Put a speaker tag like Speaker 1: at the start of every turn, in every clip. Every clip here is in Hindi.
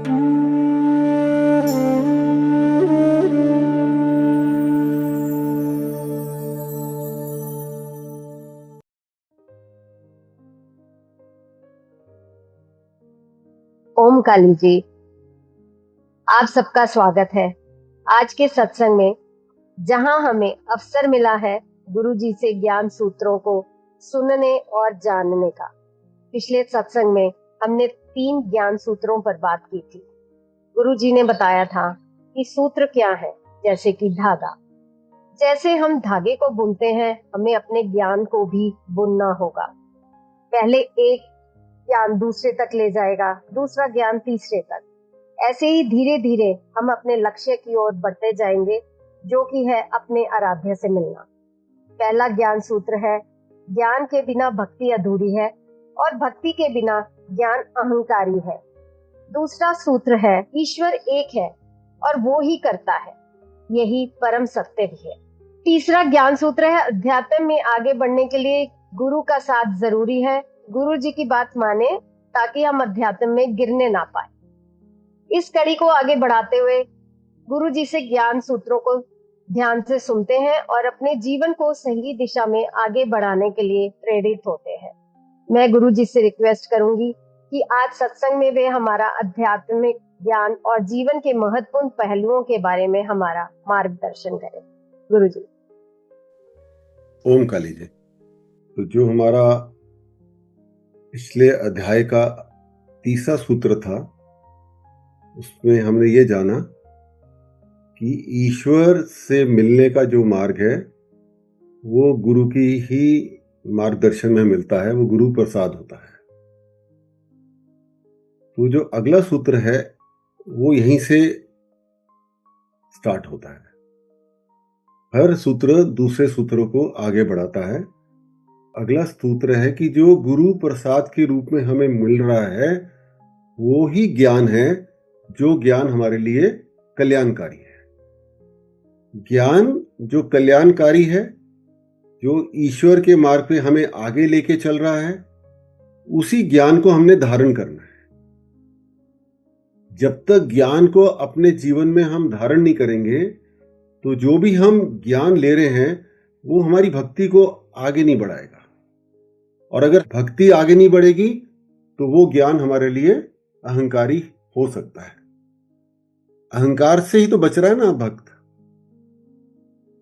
Speaker 1: ओम काली जी, आप सबका स्वागत है आज के सत्संग में, जहां हमें अवसर मिला है गुरु जी से ज्ञान सूत्रों को सुनने और जानने का। पिछले सत्संग में हमने 3 ज्ञान सूत्रों पर बात की थी। गुरु जी ने बताया था कि सूत्र क्या है, जैसे कि धागा। जैसे हम धागे को बुनते हैं, हमें अपने ज्ञान को भी बुनना होगा। पहले एक ज्ञान दूसरे तक ले जाएगा, दूसरा ज्ञान तीसरे तक। ऐसे ही धीरे धीरे हम अपने लक्ष्य की ओर बढ़ते जाएंगे, जो कि है अपने आराध्य से मिलना। पहला ज्ञान सूत्र है, ज्ञान के बिना भक्ति अधूरी है और भक्ति के बिना ज्ञान अहंकारी है। दूसरा सूत्र है, ईश्वर एक है और वो ही करता है, यही परम सत्य भी है। तीसरा ज्ञान सूत्र है, अध्यात्म में आगे बढ़ने के लिए गुरु का साथ जरूरी है। गुरु जी की बात माने ताकि हम अध्यात्म में गिरने ना पाए। इस कड़ी को आगे बढ़ाते हुए गुरु जी से ज्ञान सूत्रों को ध्यान से सुनते हैं और अपने जीवन को सही दिशा में आगे बढ़ाने के लिए प्रेरित होते हैं। मैं गुरु जी से रिक्वेस्ट करूंगी कि आज सत्संग में वे हमारा आध्यात्मिक ज्ञान और जीवन के महत्वपूर्ण पहलुओं के बारे में हमारा मार्गदर्शन करें। गुरु जी।
Speaker 2: ओम काली जी। तो जो हमारा पिछले अध्याय का तीसरा सूत्र था, उसमें हमने ये जाना कि ईश्वर से मिलने का जो मार्ग है वो गुरु की ही मार्गदर्शन में मिलता है, वो गुरु प्रसाद होता है। तो जो अगला सूत्र है वो यहीं से स्टार्ट होता है। हर सूत्र दूसरे सूत्रों को आगे बढ़ाता है। अगला सूत्र है कि जो गुरु प्रसाद के रूप में हमें मिल रहा है वो ही ज्ञान है, जो ज्ञान हमारे लिए कल्याणकारी है। ज्ञान जो कल्याणकारी है, जो ईश्वर के मार्ग पे हमें आगे लेके चल रहा है, उसी ज्ञान को हमने धारण करना है। जब तक ज्ञान को अपने जीवन में हम धारण नहीं करेंगे, तो जो भी हम ज्ञान ले रहे हैं वो हमारी भक्ति को आगे नहीं बढ़ाएगा। और अगर भक्ति आगे नहीं बढ़ेगी तो वो ज्ञान हमारे लिए अहंकारी हो सकता है। अहंकार से ही तो बच रहा है ना भक्त।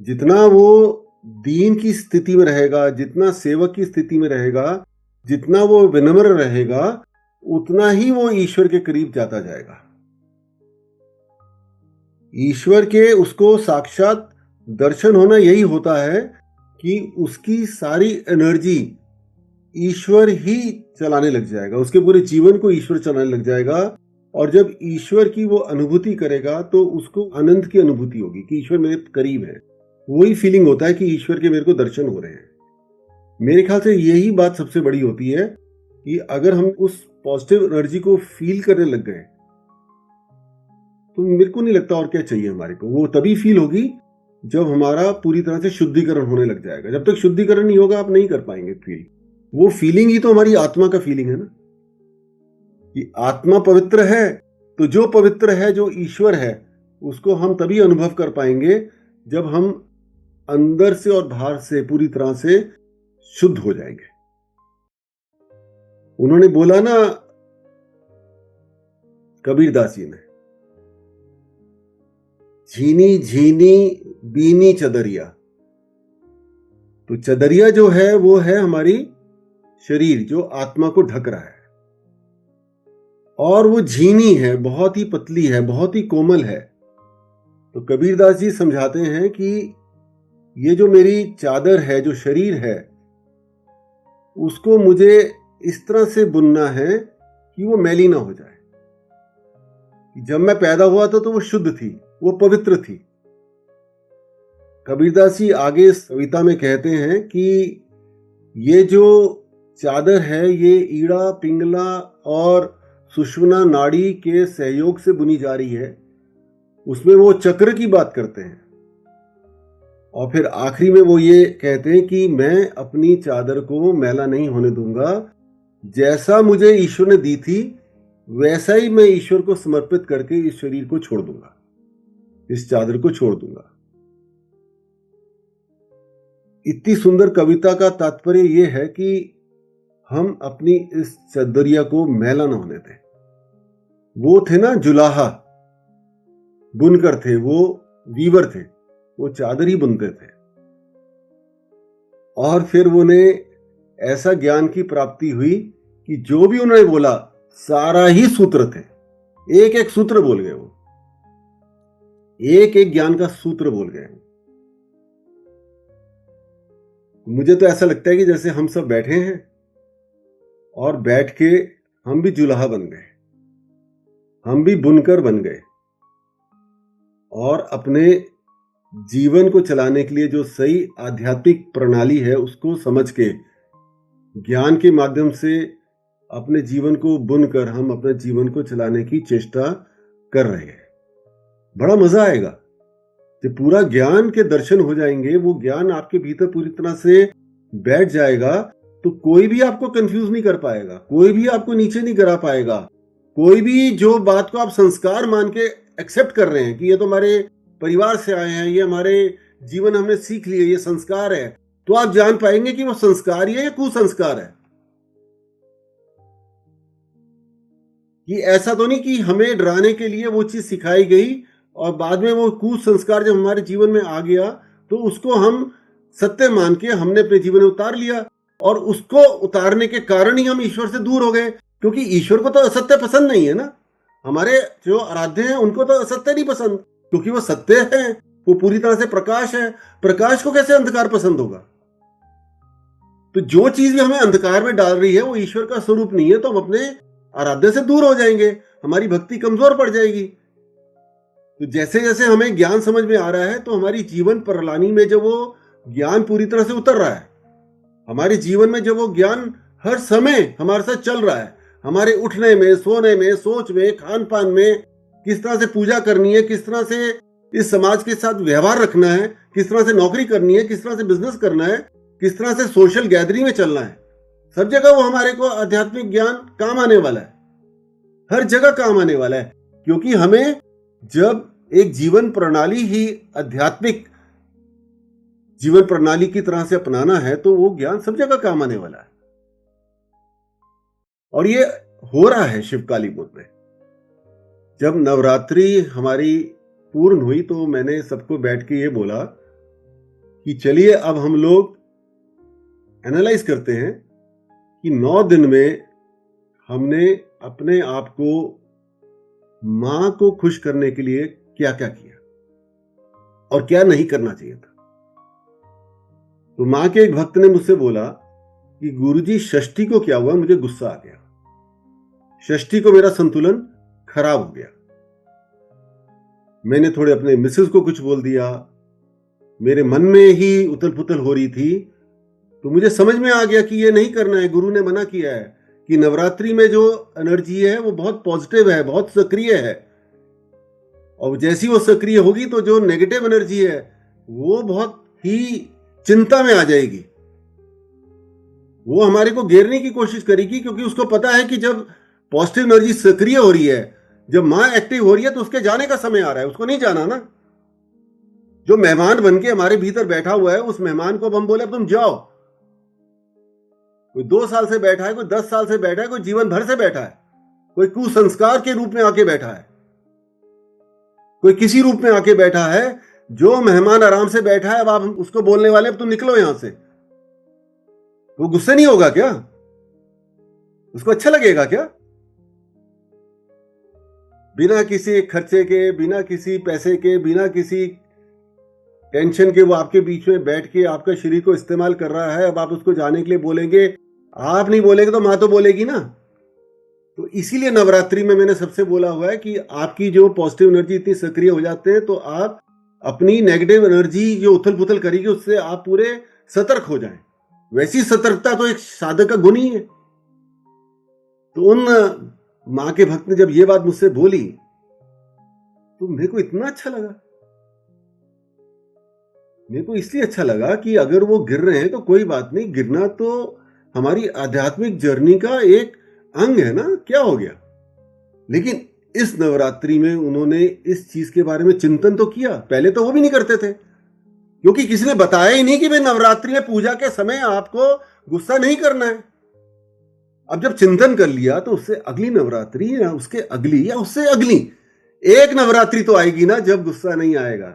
Speaker 2: जितना वो दीन की स्थिति में रहेगा, जितना सेवक की स्थिति में रहेगा, जितना वो विनम्र रहेगा, उतना ही वो ईश्वर के करीब जाता जाएगा। ईश्वर के उसको साक्षात दर्शन होना यही होता है कि उसकी सारी एनर्जी ईश्वर ही चलाने लग जाएगा, उसके पूरे जीवन को ईश्वर चलाने लग जाएगा। और जब ईश्वर की वो अनुभूति करेगा तो उसको आनंद की अनुभूति होगी कि ईश्वर मेरे करीब है। वही फीलिंग होता है कि ईश्वर के मेरे को दर्शन हो रहे हैं। मेरे ख्याल से यही बात सबसे बड़ी होती है कि अगर हम उस पॉजिटिव एनर्जी को फील करने लग गए तो मेरे को नहीं लगता और क्या चाहिए हमारे को। वो तभी फील होगी जब हमारा पूरी तरह से शुद्धिकरण होने लग जाएगा। जब तक शुद्धिकरण नहीं होगा आप नहीं कर पाएंगे फील। वो फीलिंग ही तो हमारी आत्मा का फीलिंग है ना, कि आत्मा पवित्र है। तो जो पवित्र है, जो ईश्वर है, उसको हम तभी अनुभव कर पाएंगे जब हम अंदर से और बाहर से पूरी तरह से शुद्ध हो जाएंगे। उन्होंने बोला ना कबीरदास जी ने, झीनी झीनी बीनी चदरिया। तो चदरिया जो है वो है हमारी शरीर, जो आत्मा को ढक रहा है। और वो झीनी है, बहुत ही पतली है, बहुत ही कोमल है। तो कबीरदास जी समझाते हैं कि ये जो मेरी चादर है, जो शरीर है, उसको मुझे इस तरह से बुनना है कि वो मैली ना हो जाए। जब मैं पैदा हुआ था तो वो शुद्ध थी, वो पवित्र थी। कबीरदास जी आगे इस कविता में कहते हैं कि ये जो चादर है ये ईड़ा, पिंगला और सुषुम्ना नाड़ी के सहयोग से बुनी जा रही है। उसमें वो चक्र की बात करते हैं और फिर आखिरी में वो ये कहते हैं कि मैं अपनी चादर को मैला नहीं होने दूंगा। जैसा मुझे ईश्वर ने दी थी वैसा ही मैं ईश्वर को समर्पित करके इस शरीर को छोड़ दूंगा, इस चादर को छोड़ दूंगा। इतनी सुंदर कविता का तात्पर्य यह है कि हम अपनी इस चदरिया को मैला ना होने दें। वो थे ना जुलाहा, बुनकर थे, वो वीवर थे, वो चादर ही बुनते थे। और फिर उन्हें ऐसा ज्ञान की प्राप्ति हुई कि जो भी उन्होंने बोला सारा ही सूत्र थे, एक एक सूत्र बोल गए, वो एक एक ज्ञान का सूत्र बोल गए। मुझे तो ऐसा लगता है कि जैसे हम सब बैठे हैं और बैठ के हम भी जुलाहा बन गए, हम भी बुनकर बन गए, और अपने जीवन को चलाने के लिए जो सही आध्यात्मिक प्रणाली है उसको समझ के ज्ञान के माध्यम से अपने जीवन को बुनकर हम अपने जीवन को चलाने की चेष्टा कर रहे हैं। बड़ा मजा आएगा जब पूरा ज्ञान के दर्शन हो जाएंगे, वो ज्ञान आपके भीतर पूरी तरह से बैठ जाएगा, तो कोई भी आपको कंफ्यूज नहीं कर पाएगा, कोई भी आपको नीचे नहीं गिरा पाएगा। कोई भी जो बात को आप संस्कार मान के एक्सेप्ट कर रहे हैं कि ये तो हमारे परिवार से आए हैं, ये हमारे जीवन हमने सीख लिए, ये संस्कार है, तो आप जान पाएंगे कि वो संस्कार ही है या कुसंस्कार है। कि ऐसा तो नहीं कि हमें डराने के लिए वो चीज सिखाई गई और बाद में वो कुसंस्कार जब हमारे जीवन में आ गया तो उसको हम सत्य मान के हमने अपने जीवन में उतार लिया, और उसको उतारने के कारण ही हम ईश्वर से दूर हो गए। क्योंकि ईश्वर को तो असत्य पसंद नहीं है ना, हमारे जो आराध्य हैं उनको तो असत्य नहीं पसंद, क्योंकि वो सत्य है, वो पूरी तरह से प्रकाश है। प्रकाश को कैसे अंधकार पसंद होगा? तो जो चीज भी हमें अंधकार में डाल रही है वो ईश्वर का स्वरूप नहीं है, तो हम अपने आराध्य से दूर हो जाएंगे, हमारी भक्ति कमजोर पड़ जाएगी। तो जैसे जैसे हमें ज्ञान समझ में आ रहा है तो हमारी जीवन प्रणाली में जब वो ज्ञान पूरी तरह से उतर रहा है, हमारे जीवन में जब वो ज्ञान हर समय हमारे साथ चल रहा है, हमारे उठने में, सोने में, सोच में, खान पान में, किस तरह से पूजा करनी है, किस तरह से इस समाज के साथ व्यवहार रखना है, किस तरह से नौकरी करनी है, किस तरह से बिजनेस करना है, किस तरह से सोशल गैदरिंग में चलना है, सब जगह वो हमारे को आध्यात्मिक ज्ञान काम आने वाला है, हर जगह काम आने वाला है। क्योंकि हमें जब एक जीवन प्रणाली ही आध्यात्मिक जीवन प्रणाली की तरह से अपनाना है तो वो ज्ञान सब जगह काम आने वाला है। और ये हो रहा है शिवकालीपुर में। जब नवरात्रि हमारी पूर्ण हुई तो मैंने सबको बैठ के ये बोला कि चलिए अब हम लोग एनालाइज करते हैं कि 9 दिन में हमने अपने आप को मां को खुश करने के लिए क्या क्या किया और क्या नहीं करना चाहिए था। तो मां के एक भक्त ने मुझसे बोला कि गुरुजी षष्ठी को क्या हुआ, मुझे गुस्सा आ गया, षष्ठी को मेरा संतुलन खराब हो गया, मैंने थोड़े अपने मिसेस को कुछ बोल दिया, मेरे मन में ही उथल पुथल हो रही थी। तो मुझे समझ में आ गया कि ये नहीं करना है, गुरु ने मना किया है कि नवरात्रि में जो एनर्जी है वो बहुत पॉजिटिव है, बहुत सक्रिय है, और जैसी वो सक्रिय होगी तो जो नेगेटिव एनर्जी है वो बहुत ही चिंता में आ जाएगी, वो हमारे को घेरने की कोशिश करेगी। क्योंकि उसको पता है कि जब पॉजिटिव एनर्जी सक्रिय हो रही है, जब मां एक्टिव हो रही है, तो उसके जाने का समय आ रहा है, उसको नहीं जाना ना। जो मेहमान बन के हमारे भीतर बैठा हुआ है, उस मेहमान को अब हम बोले तुम जाओ, कोई 2 साल से बैठा है, कोई 10 साल से बैठा है, कोई जीवन भर से बैठा है, कोई कुसंस्कार के रूप में आके बैठा है, कोई किसी रूप में आके बैठा है, जो मेहमान आराम से बैठा है, अब आप उसको बोलने वाले अब तुम निकलो यहां से, वो गुस्से नहीं होगा क्या? उसको अच्छा लगेगा क्या? बिना किसी खर्चे के, बिना किसी पैसे के, बिना किसी टेंशन के वो आपके बीच में बैठ के आपका शरीर को इस्तेमाल कर रहा है। अब आप उसको जाने के लिए बोलेंगे, आप नहीं बोलेंगे तो मां तो बोलेगी ना। तो इसीलिए नवरात्रि में मैंने सबसे बोला हुआ है कि आपकी जो पॉजिटिव एनर्जी इतनी सक्रिय हो जाते हैं तो आप अपनी नेगेटिव एनर्जी जो उथल पुथल करेगी उससे आप पूरे सतर्क हो जाएं। वैसी सतर्कता तो एक साधक का गुण ही है। तो उन मां के भक्त ने जब ये बात मुझसे बोली तो मेरे को इतना अच्छा लगा। मेरे को इसलिए अच्छा लगा कि अगर वो गिर रहे हैं तो कोई बात नहीं, गिरना तो हमारी आध्यात्मिक जर्नी का एक अंग है ना, क्या हो गया? लेकिन इस नवरात्रि में उन्होंने इस चीज के बारे में चिंतन तो किया। पहले तो वो भी नहीं करते थे, क्योंकि किसी ने बताया ही नहीं कि भाई नवरात्रि में पूजा के समय आपको गुस्सा नहीं करना है। अब जब चिंतन कर लिया तो उससे अगली नवरात्रि या उसके अगली या उससे अगली एक नवरात्रि तो आएगी ना जब गुस्सा नहीं आएगा।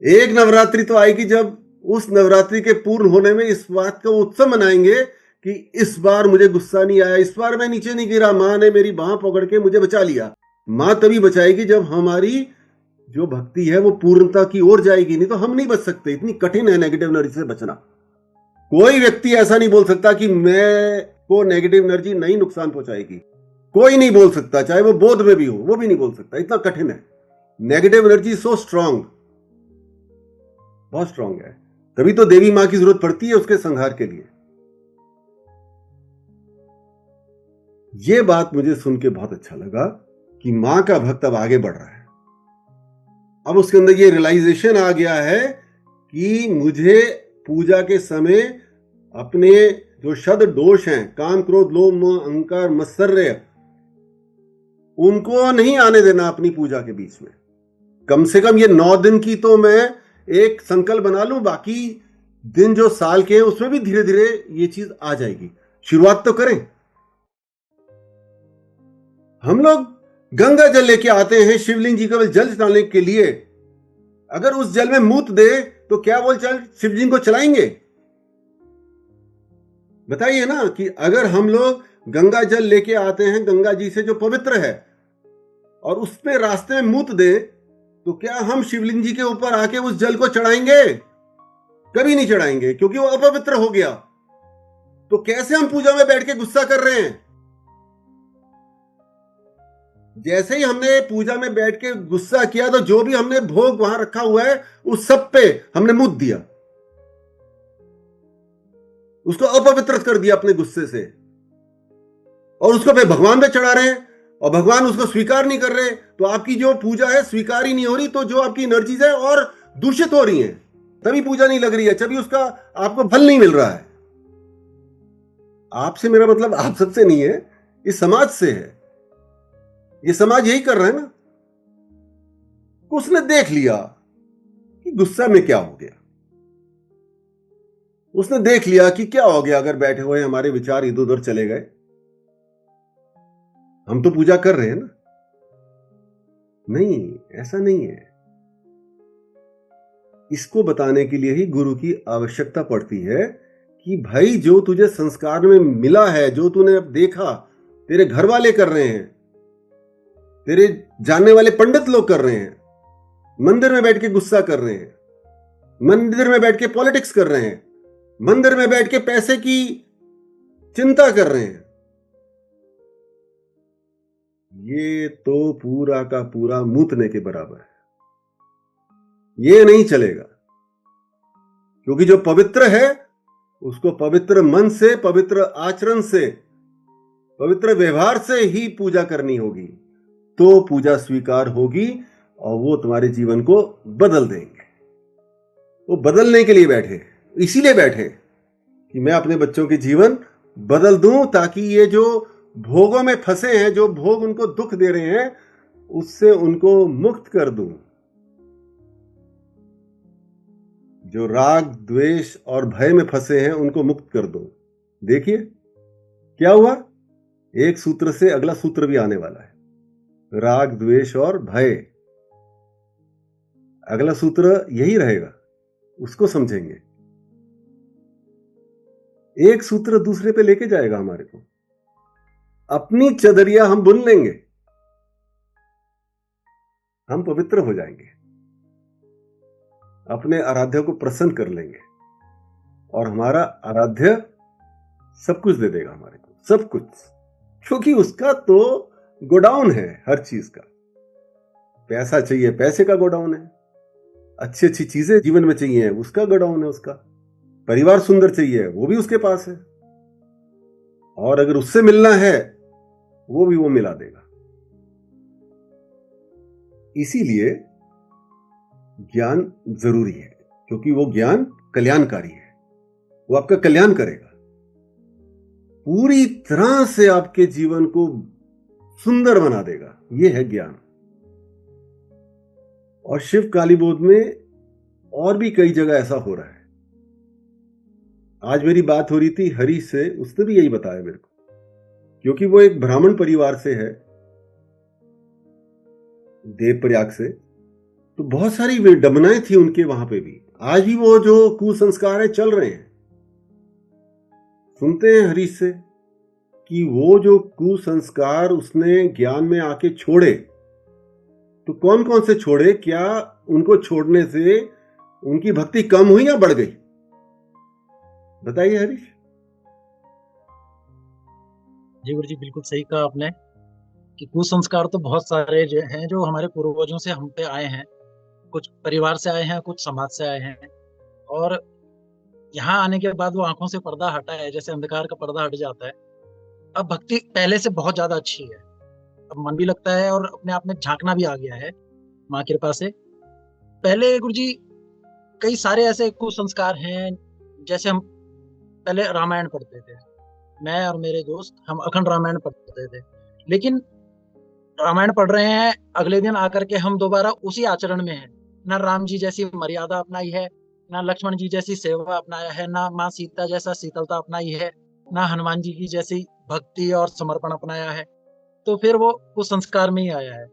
Speaker 2: एक नवरात्रि तो आएगी जब उस नवरात्रि के पूर्ण होने में इस बात का उत्सव मनाएंगे कि इस बार मुझे गुस्सा नहीं आया, इस बार मैं नीचे नहीं गिरा, मां ने मेरी बांह पकड़ के मुझे बचा लिया। मां तभी बचाएगी जब हमारी जो भक्ति है वो पूर्णता की ओर जाएगी, नहीं तो हम नहीं बच सकते। इतनी कठिन है नेगेटिव एनर्जी से बचना। कोई व्यक्ति ऐसा नहीं बोल सकता कि मैं को नेगेटिव एनर्जी नहीं नुकसान पहुंचाएगी। कोई नहीं बोल सकता, चाहे वो बोध में भी हो, वो भी नहीं बोल सकता। इतना कठिन है। नेगेटिव एनर्जी सो स्ट्रांग, बहुत स्ट्रांग है। तभी तो देवी मां की जरूरत पड़ती है उसके संहार के लिए। यह बात मुझे सुन के बहुत अच्छा लगा कि मां का भक्त अब आगे बढ़ रहा है। अब उसके अंदर ये रियलाइजेशन आ गया है कि मुझे पूजा के समय अपने जो शद दोष हैं, काम क्रोध लोभ मोह अहंकार मत्सर्य, उनको नहीं आने देना अपनी पूजा के बीच में। कम से कम ये 9 दिन की तो मैं एक संकल्प बना लूं, बाकी दिन जो साल के हैं उसमें भी धीरे धीरे ये चीज आ जाएगी। शुरुआत तो करें। हम लोग गंगा जल लेके आते हैं शिवलिंग जी का जल डालने के लिए। अगर उस जल में मूत दे तो क्या वो जल शिवलिंग को चलाएंगे? बताइए ना। कि अगर हम लोग गंगा जल लेके आते हैं गंगा जी से जो पवित्र है और उसमें रास्ते में मूत दे तो क्या हम शिवलिंग जी के ऊपर आके उस जल को चढ़ाएंगे? कभी नहीं चढ़ाएंगे, क्योंकि वो अपवित्र हो गया। तो कैसे हम पूजा में बैठ के गुस्सा कर रहे हैं? जैसे ही हमने पूजा में बैठ के गुस्सा किया तो जो भी हमने भोग वहां रखा हुआ है उस सब पे हमने मूत दिया, उसको अपवित्र कर दिया अपने गुस्से से, और उसको फिर भगवान पे चढ़ा रहे हैं और भगवान उसको स्वीकार नहीं कर रहे। तो आपकी जो पूजा है स्वीकार ही नहीं हो रही, तो जो आपकी एनर्जीज है और दूषित हो रही हैं, तभी पूजा नहीं लग रही है, तभी उसका आपको फल नहीं मिल रहा है। आपसे मेरा मतलब आप सबसे नहीं है, इस समाज से है। ये समाज यही कर रहा है ना। उसने देख लिया कि गुस्सा में क्या हो गया, उसने देख लिया कि क्या हो गया अगर बैठे हुए हमारे विचार इधर उधर चले गए। हम तो पूजा कर रहे हैं ना। नहीं, ऐसा नहीं है। इसको बताने के लिए ही गुरु की आवश्यकता पड़ती है कि भाई जो तुझे संस्कार में मिला है, जो तूने अब देखा, तेरे घर वाले कर रहे हैं, तेरे जानने वाले पंडित लोग कर रहे हैं, मंदिर में बैठ के गुस्सा कर रहे हैं, मंदिर में बैठ के पॉलिटिक्स कर रहे हैं, मंदिर में बैठ के पैसे की चिंता कर रहे हैं, ये तो पूरा का पूरा मूतने के बराबर है। ये नहीं चलेगा, क्योंकि जो पवित्र है उसको पवित्र मन से, पवित्र आचरण से, पवित्र व्यवहार से ही पूजा करनी होगी, तो पूजा स्वीकार होगी और वो तुम्हारे जीवन को बदल देंगे। वो बदलने के लिए बैठे, इसीलिए बैठे कि मैं अपने बच्चों के जीवन बदल दूं, ताकि ये जो भोगों में फंसे हैं, जो भोग उनको दुख दे रहे हैं, उससे उनको मुक्त कर दूं। जो राग द्वेष और भय में फंसे हैं उनको मुक्त कर दो। देखिए क्या हुआ, एक सूत्र से अगला सूत्र भी आने वाला है, राग द्वेष और भय। अगला सूत्र यही रहेगा, उसको समझेंगे। एक सूत्र दूसरे पे लेके जाएगा हमारे को। अपनी चदरिया हम बुन लेंगे, हम पवित्र हो जाएंगे, अपने आराध्य को प्रसन्न कर लेंगे और हमारा आराध्य सब कुछ दे देगा हमारे को, सब कुछ। क्योंकि उसका तो गोडाउन है हर चीज का। पैसा चाहिए, पैसे का गोडाउन है। अच्छी अच्छी चीजें जीवन में चाहिए, उसका गोडाउन है उसका। परिवार सुंदर चाहिए, वो भी उसके पास है। और अगर उससे मिलना है वो भी वो मिला देगा। इसीलिए ज्ञान जरूरी है, क्योंकि वो ज्ञान कल्याणकारी है, वो आपका कल्याण करेगा, पूरी तरह से आपके जीवन को सुंदर बना देगा। ये है ज्ञान। और शिव कालीबोध में और भी कई जगह ऐसा हो रहा है। आज मेरी बात हो रही थी हरीश से, उसने भी यही बताया मेरे को, क्योंकि वो एक ब्राह्मण परिवार से है, देवप्रयाग से। तो बहुत सारी विडंबनाएं थी उनके वहां पे भी। आज भी वो जो कुसंस्कार है चल रहे हैं। सुनते हैं हरीश से कि वो जो कुसंस्कार उसने ज्ञान में आके छोड़े, तो कौन कौन से छोड़े, क्या उनको छोड़ने से उनकी भक्ति कम हुई या बढ़ गई? बताइए हरीश।
Speaker 3: जी गुरु जी, बिल्कुल सही कहा आपने कि कुसंस्कार तो बहुत सारे हैं जो हमारे पूर्वजों से हम पे आए हैं। कुछ परिवार से आए हैं, कुछ समाज से आए हैं, और यहाँ आने के बाद वो आंखों से पर्दा हटा है, जैसे अंधकार का पर्दा हट जाता है। अब भक्ति पहले से बहुत ज्यादा अच्छी है। अब मन भी लगता है और अपने आप में झांकना भी आ गया है माँ की कृपा से। पहले गुरु जी कई सारे ऐसे कुसंस्कार हैं, जैसे हम पहले रामायण पढ़ते थे, मैं और मेरे दोस्त हम अखंड रामायण पढ़ते थे, लेकिन रामायण पढ़ रहे हैं, अगले दिन आकर के हम दोबारा उसी आचरण में हैं। ना राम जी जैसी मर्यादा अपनाई है, ना लक्ष्मण जी जैसी सेवा अपनाया है, ना माँ सीता जैसा शीतलता अपनाई है, ना हनुमान जी की जैसी भक्ति और समर्पण अपनाया है। तो फिर वो उस संस्कार में ही आया है।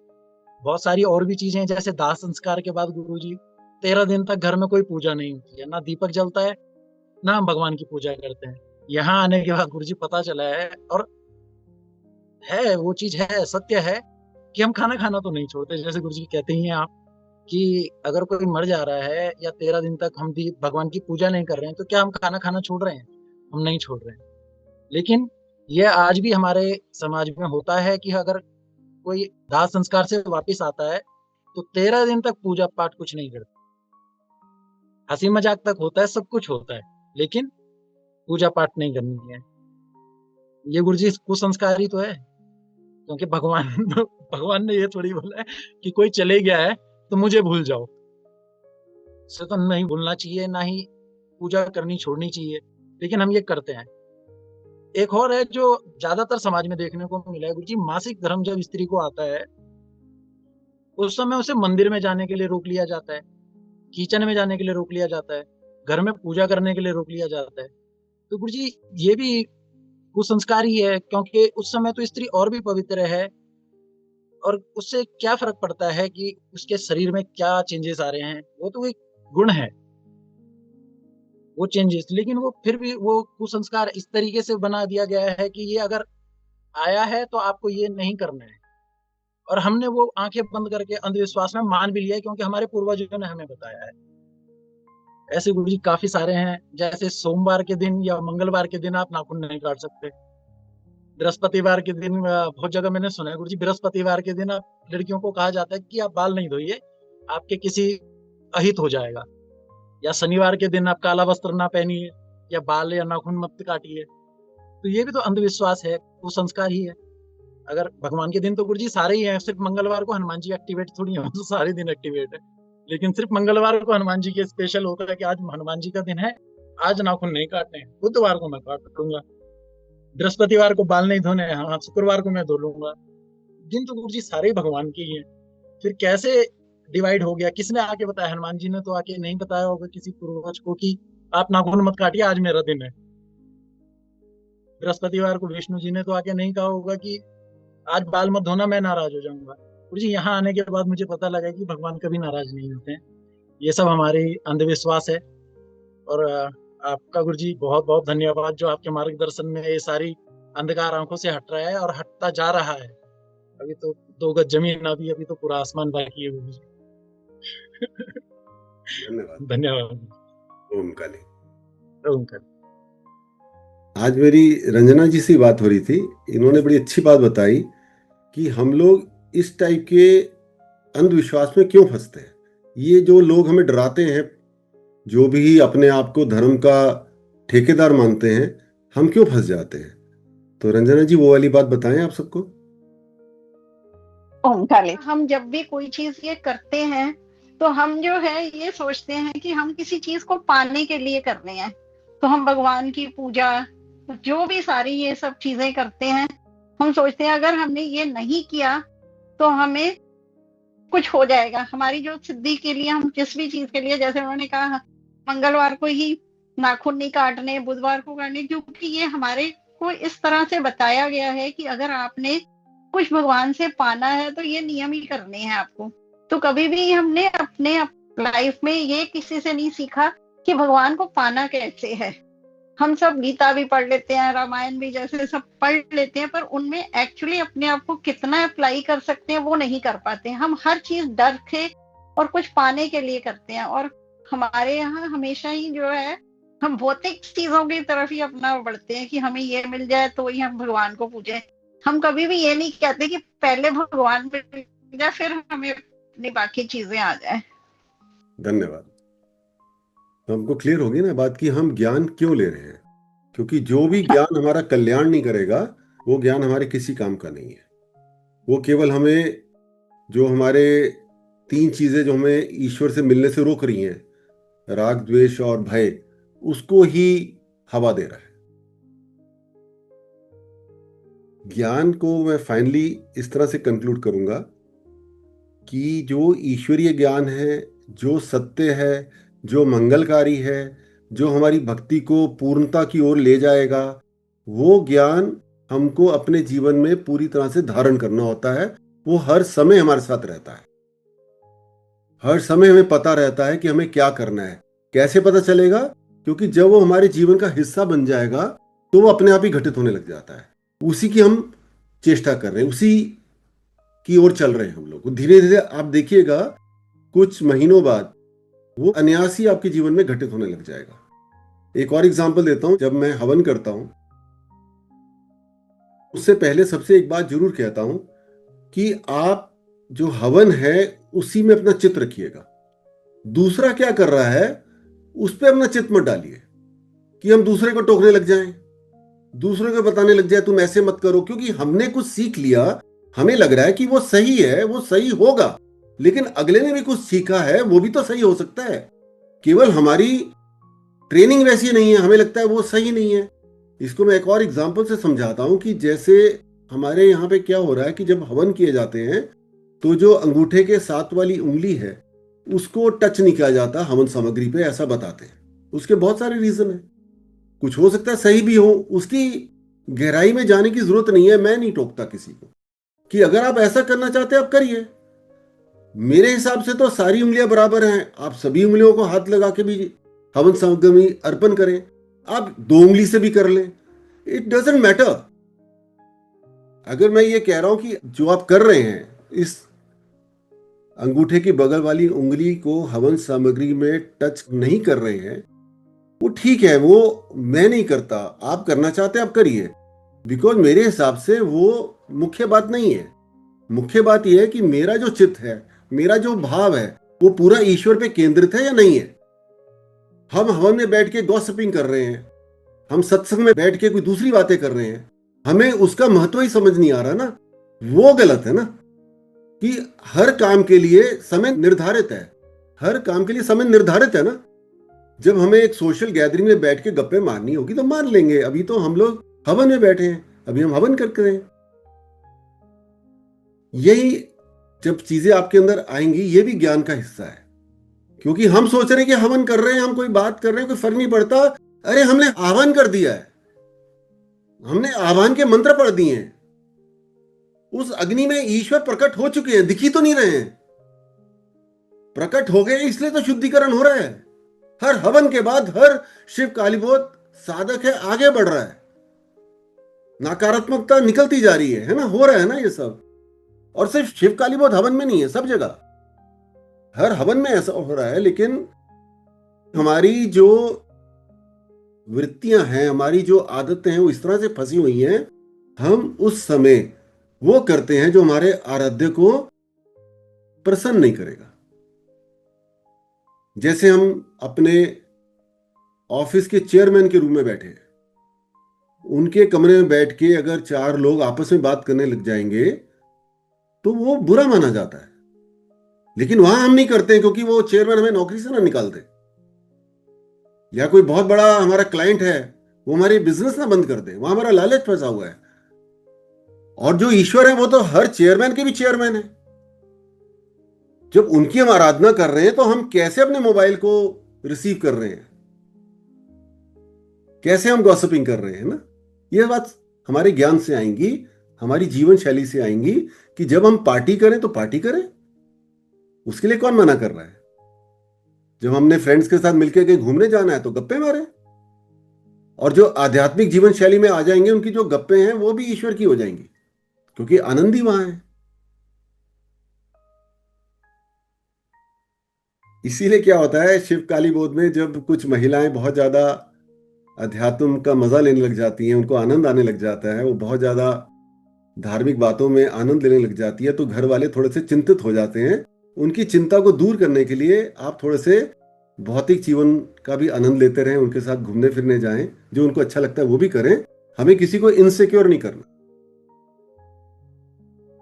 Speaker 3: बहुत सारी और भी चीजें, जैसे दाह संस्कार के बाद गुरु जी 13 दिन तक घर में कोई पूजा नहीं होती है, ना दीपक जलता है, ना हम भगवान की पूजा करते हैं। यहाँ आने के बाद गुरु जी पता चला है, और है वो चीज है, सत्य है कि हम खाना खाना तो नहीं छोड़ते। जैसे गुरु जी कहते ही हैं आप कि अगर कोई मर जा रहा है या 13 दिन तक हम भी भगवान की पूजा नहीं कर रहे हैं, तो क्या हम खाना खाना छोड़ रहे हैं? हम नहीं छोड़ रहे हैं। लेकिन यह आज भी हमारे समाज में होता है कि अगर कोई दाह संस्कार से वापिस आता है तो 13 दिन तक पूजा पाठ कुछ नहीं करता। हंसी मजाक तक होता है, सब कुछ होता है, लेकिन पूजा पाठ नहीं करनी है। ये गुरु जी कुसंस्कार ही तो है, क्योंकि भगवान ने ये थोड़ी बोला है कि कोई चले गया है तो मुझे भूल जाओ। इसे तो नहीं भूलना चाहिए, ना ही पूजा करनी छोड़नी चाहिए, लेकिन हम ये करते हैं। एक और है जो ज्यादातर समाज में देखने को मिला है गुरु जी, मासिक धर्म जब स्त्री को आता है उस समय उसे मंदिर में जाने के लिए रोक लिया जाता है, किचन में जाने के लिए रोक लिया जाता है, घर में पूजा करने के लिए रोक लिया जाता है। तो गुरु जी ये भी कुसंस्कार ही है, क्योंकि उस समय तो स्त्री और भी पवित्र है, और उससे क्या फर्क पड़ता है कि उसके शरीर में क्या चेंजेस आ रहे हैं? वो तो एक गुण है वो चेंजेस, लेकिन वो फिर भी वो कुसंस्कार इस तरीके से बना दिया गया है कि ये अगर आया है तो आपको ये नहीं करना है। और हमने वो आंखें बंद करके अंधविश्वास में मान भी लिया है, क्योंकि हमारे पूर्वजों ने हमें बताया है। ऐसे गुरु जी काफी सारे हैं, जैसे सोमवार के दिन या मंगलवार के दिन आप नाखून नहीं काट सकते। बृहस्पतिवार के दिन बहुत जगह मैंने सुना है गुरु जी, बृहस्पतिवार के दिन आप लड़कियों को कहा जाता है कि आप बाल नहीं धोइए, आपके किसी अहित हो जाएगा। या शनिवार के दिन आप काला वस्त्र ना पहनिए, या बाल या नाखून मत काटिए। तो ये भी तो अंधविश्वास है, वो संस्कार ही है। अगर भगवान के दिन तो गुरु जी सारे ही हैं, सिर्फ मंगलवार को हनुमान जी एक्टिवेट थोड़ी है, तो सारे दिन एक्टिवेट है। लेकिन सिर्फ मंगलवार को हनुमान जी के स्पेशल होता है कि आज हनुमान जी का दिन है, आज नाखून नहीं काटने हैं, बुधवार को मैं काट लूंगा, बृहस्पतिवार को बाल नहीं धोने हैं, हाँ शुक्रवार को मैं धो लूंगा। दिन तो गुरु जी सारे ही भगवान के ही हैं। फिर कैसे डिवाइड हो गया? किसने आके बताया? हनुमान जी ने तो आके नहीं बताया होगा किसी पूर्वज को कि आप नाखून मत काटिए, आज मेरा दिन है। बृहस्पतिवार को विष्णु जी ने तो आके नहीं कहा होगा कि आज बाल मत धोना, मैं नाराज हो जाऊंगा। गुरु जी यहाँ आने के बाद मुझे पता लगा कि भगवान कभी नाराज नहीं होते हैं। ये सब हमारी अंधविश्वास है। और आपका गुरु जी बहुत बहुत धन्यवाद, जो आपके मार्गदर्शन में ये सारी अंधकार आंखों से हट रहा है और हटता जा रहा है। अभी तो 2 गज जमीन, अभी तो पूरा आसमान बाकी है गुरु जी।
Speaker 2: धन्यवाद।
Speaker 3: धन्यवाद।
Speaker 2: ओम काली।
Speaker 3: ओम काली।
Speaker 2: आज मेरी रंजना जी से बात हो रही थी, इन्होंने बड़ी अच्छी बात बताई कि हम लोग इस टाइप के अंधविश्वास में क्यों फंसते हैं। ये जो लोग हमें डराते हैं, जो भी अपने आप को धर्म का ठेकेदार मानते हैं, हम क्यों फंस जाते हैं? तो रंजना जी वो वाली बात बताएं आप सबको।
Speaker 4: ओम काले। हम जब भी कोई चीज ये करते हैं तो हम जो है ये सोचते हैं कि हम किसी चीज को पाने के लिए कर रहे हैं, तो हम भगवान की पूजा जो भी सारी ये सब चीजें करते हैं हम सोचते हैं अगर हमने ये नहीं किया तो हमें कुछ हो जाएगा। हमारी जो सिद्धि के लिए हम जिस भी चीज के लिए, जैसे उन्होंने कहा मंगलवार को ही नाखून नहीं काटने, बुधवार को काटने, क्योंकि ये हमारे को इस तरह से बताया गया है कि अगर आपने कुछ भगवान से पाना है तो ये नियम ही करने हैं आपको। तो कभी भी हमने अपने लाइफ में ये किसी से नहीं सीखा कि भगवान को पाना कैसे है। हम सब गीता भी पढ़ लेते हैं, रामायण भी जैसे सब पढ़ लेते हैं, पर उनमें एक्चुअली अपने आप को कितना अप्लाई कर सकते हैं वो नहीं कर पाते। हम हर चीज डर के और कुछ पाने के लिए करते हैं, और हमारे यहाँ हमेशा ही जो है हम भौतिक चीजों की तरफ ही अपना बढ़ते हैं कि हमें ये मिल जाए तो ही हम भगवान को पूजें। हम कभी भी ये नहीं कहते कि पहले भगवान मिल जाए फिर हमें अपनी बाकी चीजें आ जाए।
Speaker 2: धन्यवाद। तो हमको क्लियर होगी ना बात कि हम ज्ञान क्यों ले रहे हैं, क्योंकि जो भी ज्ञान हमारा कल्याण नहीं करेगा वो ज्ञान हमारे किसी काम का नहीं है। वो केवल हमें जो हमारे 3 चीजें जो हमें ईश्वर से मिलने से रोक रही हैं, राग, द्वेष और भय, उसको ही हवा दे रहा है। ज्ञान को मैं फाइनली इस तरह से कंक्लूड करूंगा कि जो ईश्वरीय ज्ञान है, जो सत्य है, जो मंगलकारी है, जो हमारी भक्ति को पूर्णता की ओर ले जाएगा, वो ज्ञान हमको अपने जीवन में पूरी तरह से धारण करना होता है। वो हर समय हमारे साथ रहता है, हर समय हमें पता रहता है कि हमें क्या करना है। कैसे पता चलेगा? क्योंकि जब वो हमारे जीवन का हिस्सा बन जाएगा तो वो अपने आप ही घटित होने लग जाता है। उसी की हम चेष्टा कर रहे हैं, उसी की ओर चल रहे हैं हम लोग। धीरे धीरे आप देखिएगा कुछ महीनों बाद वो अनायास आपके जीवन में घटित होने लग जाएगा। एक और एग्जांपल देता हूं। जब मैं हवन करता हूं उससे पहले सबसे एक बात जरूर कहता हूं कि आप जो हवन है उसी में अपना चित्त रखिएगा। दूसरा क्या कर रहा है उस पर अपना चित्त मत डालिए कि हम दूसरे को टोकने लग जाएं, दूसरे को बताने लग जाए तुम ऐसे मत करो। क्योंकि हमने कुछ सीख लिया, हमें लग रहा है कि वो सही है, वो सही होगा, लेकिन अगले ने भी कुछ सीखा है, वो भी तो सही हो सकता है। केवल हमारी ट्रेनिंग वैसी नहीं है, हमें लगता है वो सही नहीं है। इसको मैं एक और एग्जांपल से समझाता हूं कि जैसे हमारे यहाँ पे क्या हो रहा है कि जब हवन किए जाते हैं तो जो अंगूठे के साथ वाली उंगली है उसको टच नहीं किया जाता हवन सामग्री पे, ऐसा बताते हैं। उसके बहुत सारे रीजन है, कुछ हो सकता है सही भी हो, उसकी गहराई में जाने की जरूरत नहीं है। मैं नहीं टोकता किसी को कि अगर आप ऐसा करना चाहते हैं आप करिए। मेरे हिसाब से तो सारी उंगलियां बराबर हैं, आप सभी उंगलियों को हाथ लगा के भी हवन सामग्री अर्पण करें, आप 2 उंगली से भी कर लें, इट डजंट मैटर। अगर मैं ये कह रहा हूं कि जो आप कर रहे हैं इस अंगूठे की बगल वाली उंगली को हवन सामग्री में टच नहीं कर रहे हैं, वो ठीक है, वो मैं नहीं करता। आप करना चाहते हैं आप करिए, बिकॉज मेरे हिसाब से वो मुख्य बात नहीं है। मुख्य बात यह है कि मेरा जो चित्त है, मेरा जो भाव है, वो पूरा ईश्वर पे केंद्रित है या नहीं है। हम हवन में बैठ के गॉसिपिंग कर रहे हैं, हम सत्संग में बैठ के कोई दूसरी बातें कर रहे हैं, हमें उसका महत्व ही समझ नहीं आ रहा ना। वो गलत है ना कि हर काम के लिए समय निर्धारित है, हर काम के लिए समय निर्धारित है ना। जब हमें एक सोशल गैदरिंग में बैठ के गप्पे मारनी होगी तो मार लेंगे। अभी तो हम लोग हवन में बैठे हैं, अभी हम हवन करके रहे हैं। यही जब चीजें आपके अंदर आएंगी, ये भी ज्ञान का हिस्सा है। क्योंकि हम सोच रहे हैं कि हवन कर रहे हैं, हम कोई बात कर रहे हैं, कोई फर्क नहीं पड़ता। अरे हमने आह्वान कर दिया है, हमने आह्वान के मंत्र पढ़ दिए हैं, उस अग्नि में ईश्वर प्रकट हो चुके हैं, दिखी तो नहीं रहे हैं, प्रकट हो गए, इसलिए तो शुद्धिकरण हो रहा है। हर हवन के बाद हर शिव कालीबोध साधक है आगे बढ़ रहा है, नकारात्मकता निकलती जा रही है ना, हो रहा है ना ये सब। और सिर्फ शिव कालीबोध हवन में नहीं है, सब जगह हर हवन में ऐसा हो रहा है। लेकिन हमारी जो वृत्तियां हैं, हमारी जो आदतें हैं, वो इस तरह से फंसी हुई हैं, हम उस समय वो करते हैं जो हमारे आराध्य को प्रसन्न नहीं करेगा। जैसे हम अपने ऑफिस के चेयरमैन के रूम में बैठे हैं, उनके कमरे में बैठ के अगर 4 लोग आपस में बात करने लग जाएंगे तो वो बुरा माना जाता है। लेकिन वहां हम नहीं करते हैं क्योंकि वो चेयरमैन हमें नौकरी से ना निकाल दे, या कोई बहुत बड़ा हमारा क्लाइंट है वो हमारी बिजनेस ना बंद कर दे, वहां हमारा लालच फंसा हुआ है। और जो ईश्वर है वो तो हर चेयरमैन के भी चेयरमैन है। जब उनकी हम आराधना कर रहे हैं तो हम कैसे अपने मोबाइल को रिसीव कर रहे हैं, कैसे हम गॉसिपिंग कर रहे हैं ना। ये बात हमारे ज्ञान से आएंगी, हमारी जीवन शैली से आएंगी कि जब हम पार्टी करें तो पार्टी करें, उसके लिए कौन मना कर रहा है। जब हमने फ्रेंड्स के साथ मिलकर कहीं घूमने जाना है तो गप्पे मारें। और जो आध्यात्मिक जीवन शैली में आ जाएंगे उनकी जो गप्पे हैं वो भी ईश्वर की हो जाएंगी, क्योंकि आनंद ही वहां है। इसीलिए क्या होता है शिव काली बोध में, जब कुछ महिलाएं बहुत ज्यादा अध्यात्म का मजा लेने लग जाती हैं, उनको आनंद आने लग जाता है, वो बहुत ज्यादा धार्मिक बातों में आनंद लेने लग जाती है, तो घर वाले थोड़े से चिंतित हो जाते हैं। उनकी चिंता को दूर करने के लिए आप थोड़े से भौतिक जीवन का भी आनंद लेते रहें, उनके साथ घूमने फिरने जाएं, जो उनको अच्छा लगता है वो भी करें। हमें किसी को इनसिक्योर नहीं करना,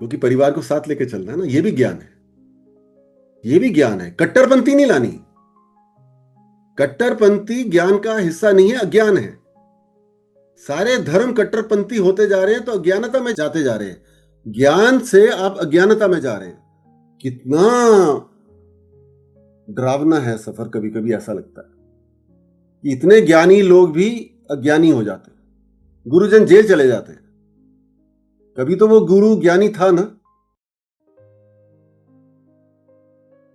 Speaker 2: क्योंकि परिवार को साथ लेके चलना है ना। ये भी ज्ञान है, ये भी ज्ञान है। कट्टरपंथी नहीं लानी। कट्टरपंथी ज्ञान का हिस्सा नहीं है, अज्ञान है। सारे धर्म कट्टरपंथी होते जा रहे हैं तो अज्ञानता में जाते जा रहे हैं। ज्ञान से आप अज्ञानता में जा रहे हैं। कितना डरावना है सफर, कभी कभी ऐसा लगता है कि इतने ज्ञानी लोग भी अज्ञानी हो जाते हैं, गुरुजन जेल चले जाते हैं। कभी तो वो गुरु ज्ञानी था ना।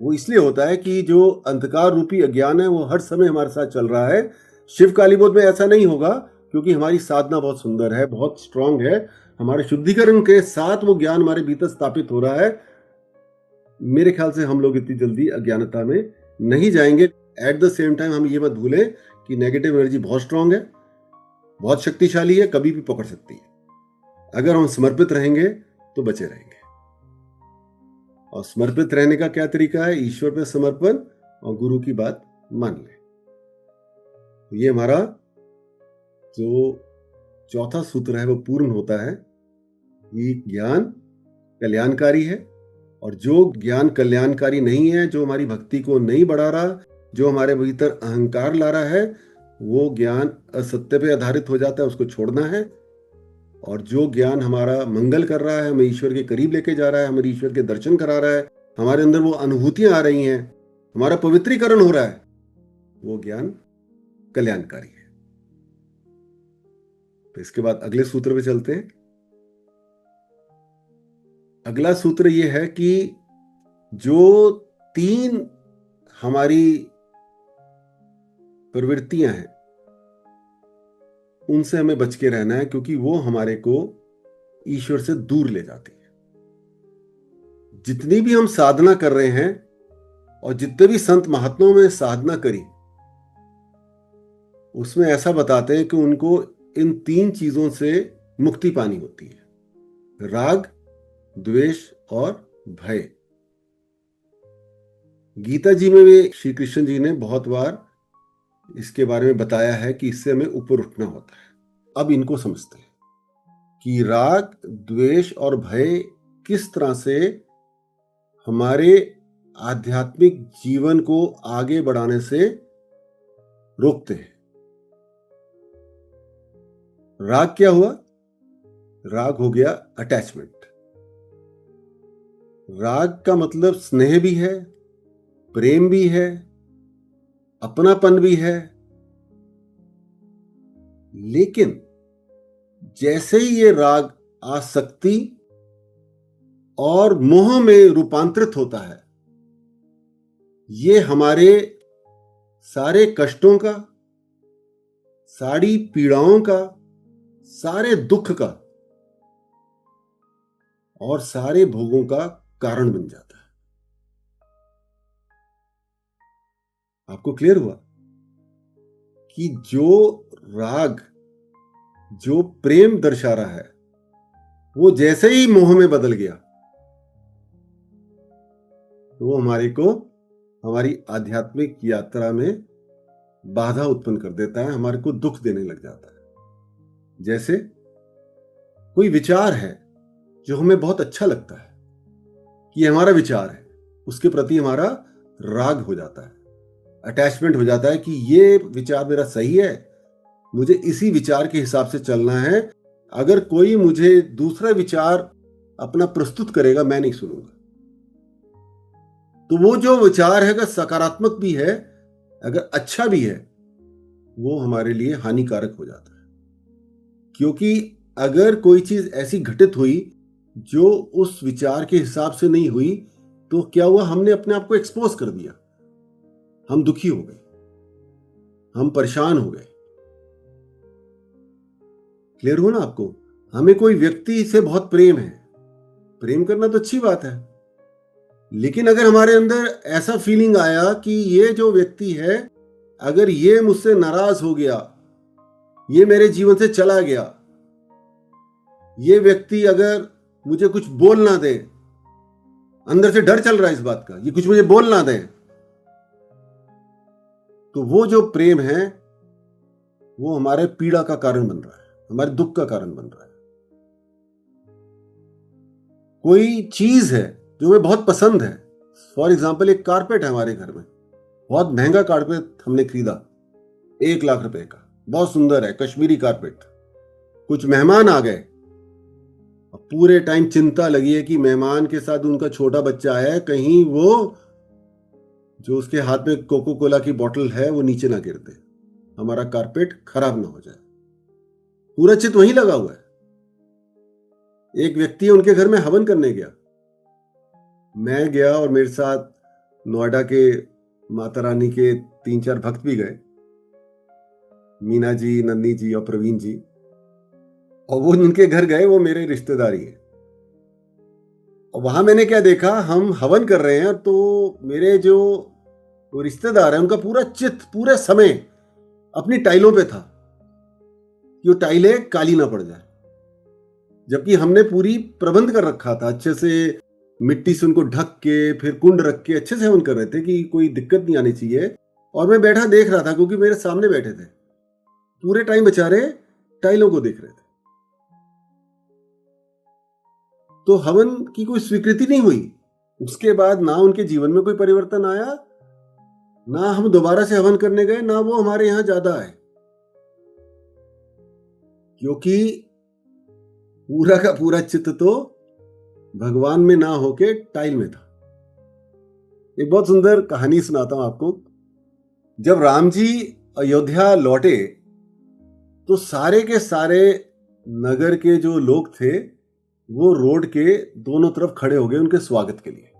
Speaker 2: वो इसलिए होता है कि जो अंधकार रूपी अज्ञान है वो हर समय हमारे साथ चल रहा है। शिव कालीबोध में ऐसा नहीं होगा, क्योंकि हमारी साधना बहुत सुंदर है, बहुत स्ट्रांग है। हमारे शुद्धिकरण के साथ वो ज्ञान हमारे भीतर स्थापित हो रहा है। मेरे ख्याल से हम लोग इतनी जल्दी अज्ञानता में नहीं जाएंगे। एट द सेम टाइम हम ये मत भूलें कि नेगेटिव एनर्जी बहुत स्ट्रांग है, बहुत शक्तिशाली है, कभी भी पकड़ सकती है। अगर हम समर्पित रहेंगे तो बचे रहेंगे। और समर्पित रहने का क्या तरीका है? ईश्वर पे समर्पण और गुरु की बात मान ले। तो ये हमारा जो चौथा सूत्र है वो पूर्ण होता है कि ज्ञान कल्याणकारी है, और जो ज्ञान कल्याणकारी नहीं है, जो हमारी भक्ति को नहीं बढ़ा रहा, जो हमारे भीतर अहंकार ला रहा है, वो ज्ञान असत्य पे आधारित हो जाता है, उसको छोड़ना है। और जो ज्ञान हमारा मंगल कर रहा है, हमें ईश्वर के करीब लेके जा रहा है, हमारे ईश्वर के दर्शन करा रहा है, हमारे अंदर वो अनुभूतियां आ रही हैं, हमारा पवित्रीकरण हो रहा है, वो ज्ञान कल्याणकारी है। तो इसके बाद अगले सूत्र पे चलते हैं। अगला सूत्र ये है कि जो तीन हमारी प्रवृत्तियां हैं उनसे हमें बच के रहना है, क्योंकि वो हमारे को ईश्वर से दूर ले जाती है। जितनी भी हम साधना कर रहे हैं और जितने भी संत महात्माओं में साधना करी, उसमें ऐसा बताते हैं कि उनको इन तीन चीजों से मुक्ति पानी होती है: राग, द्वेष और भय। गीता जी में भी श्री कृष्ण जी ने बहुत बार इसके बारे में बताया है कि इससे हमें ऊपर उठना होता है। अब इनको समझते हैं कि राग, द्वेष और भय किस तरह से हमारे आध्यात्मिक जीवन को आगे बढ़ाने से रोकते हैं। राग क्या हुआ? राग हो गया अटैचमेंट। राग का मतलब स्नेह भी है, प्रेम भी है, अपनापन भी है। लेकिन जैसे ही ये राग आसक्ति और मोह में रूपांतरित होता है, ये हमारे सारे कष्टों का, सारी पीड़ाओं का, सारे दुख का और सारे भोगों का कारण बन जाता है। आपको क्लियर हुआ कि जो राग, जो प्रेम दर्शा रहा है, वो जैसे ही मोह में बदल गया तो वो हमारे को हमारी आध्यात्मिक यात्रा में बाधा उत्पन्न कर देता है, हमारे को दुख देने लग जाता है। जैसे कोई विचार है जो हमें बहुत अच्छा लगता है कि ये हमारा विचार है, उसके प्रति हमारा राग हो जाता है, अटैचमेंट हो जाता है कि ये विचार मेरा सही है, मुझे इसी विचार के हिसाब से चलना है, अगर कोई मुझे दूसरा विचार अपना प्रस्तुत करेगा, मैं नहीं सुनूंगा। तो वो जो विचार है, अगर सकारात्मक भी है, अगर अच्छा भी है, वो हमारे लिए हानिकारक हो जाता है। क्योंकि अगर कोई चीज ऐसी घटित हुई जो उस विचार के हिसाब से नहीं हुई, तो क्या हुआ, हमने अपने आप को एक्सपोज कर दिया, हम दुखी हो गए, हम परेशान हो गए। क्लियर हो ना आपको? हमें कोई व्यक्ति से बहुत प्रेम है, प्रेम करना तो अच्छी बात है, लेकिन अगर हमारे अंदर ऐसा फीलिंग आया कि ये जो व्यक्ति है, अगर ये मुझसे नाराज हो गया, ये मेरे जीवन से चला गया, ये व्यक्ति अगर मुझे कुछ बोल ना दे, अंदर से डर चल रहा है इस बात का, ये कुछ मुझे बोल ना दे, तो वो जो प्रेम है वो हमारे पीड़ा का कारण बन रहा है, हमारे दुख का कारण बन रहा है। कोई चीज है जो हमें बहुत पसंद है, फॉर एग्जाम्पल एक कारपेट है हमारे घर में, बहुत महंगा कारपेट हमने खरीदा, 1 लाख रुपए का, बहुत सुंदर है, कश्मीरी कारपेट। कुछ मेहमान आ गए, पूरे टाइम चिंता लगी है कि मेहमान के साथ उनका छोटा बच्चा है, कहीं वो जो उसके हाथ में कोको कोला की बोतल है वो नीचे ना गिर दे, हमारा कारपेट खराब ना हो जाए। पूरा चित वहीं लगा हुआ है। एक व्यक्ति उनके घर में हवन करने गया, मैं गया और मेरे साथ नोएडा के माता रानी के 3-4 भक्त भी गए, मीना जी, नन्नी जी और प्रवीण जी। और वो जिनके घर गए वो मेरे रिश्तेदारी है। और वहां मैंने क्या देखा, हम हवन कर रहे हैं तो मेरे जो वो रिश्तेदार है उनका पूरा चित्त पूरे समय अपनी टाइलों पे था कि वो टाइलें काली ना पड़ जाए, जबकि हमने पूरी प्रबंध कर रखा था अच्छे से, मिट्टी से उनको ढक के फिर कुंड रख के अच्छे से हवन कर रहे थे कि कोई दिक्कत नहीं आनी चाहिए। और मैं बैठा देख रहा था क्योंकि मेरे सामने बैठे थे, पूरे टाइम बेचारे टाइलों को देख रहे थे। तो हवन की कोई स्वीकृति नहीं हुई। उसके बाद ना उनके जीवन में कोई परिवर्तन आया, ना हम दोबारा से हवन करने गए, ना वो हमारे यहां ज्यादा आए, क्योंकि पूरा का पूरा चित्त तो भगवान में ना होके टाइल में था। एक बहुत सुंदर कहानी सुनाता हूं आपको। जब राम जी अयोध्या लौटे तो सारे के सारे नगर के जो लोग थे वो रोड के दोनों तरफ खड़े हो गए उनके स्वागत के लिए।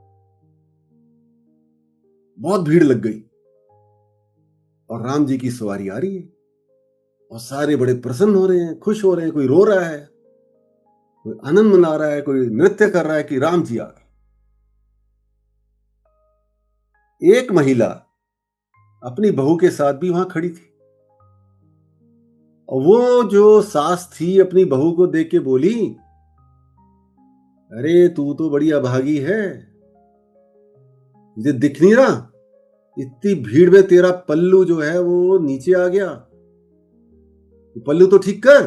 Speaker 2: बहुत भीड़ लग गई और राम जी की सवारी आ रही है और सारे बड़े प्रसन्न हो रहे हैं, खुश हो रहे हैं, कोई रो रहा है, कोई आनंद मना रहा है, कोई नृत्य कर रहा है कि राम जी आ गए। एक महिला अपनी बहू के साथ भी वहां खड़ी थी और वो जो सास थी अपनी बहू को देख के बोली, अरे तू तो बड़ी अभागी है, मुझे दिख नहीं रहा, इतनी भीड़ में तेरा पल्लू जो है वो नीचे आ गया, पल्लू तो ठीक कर।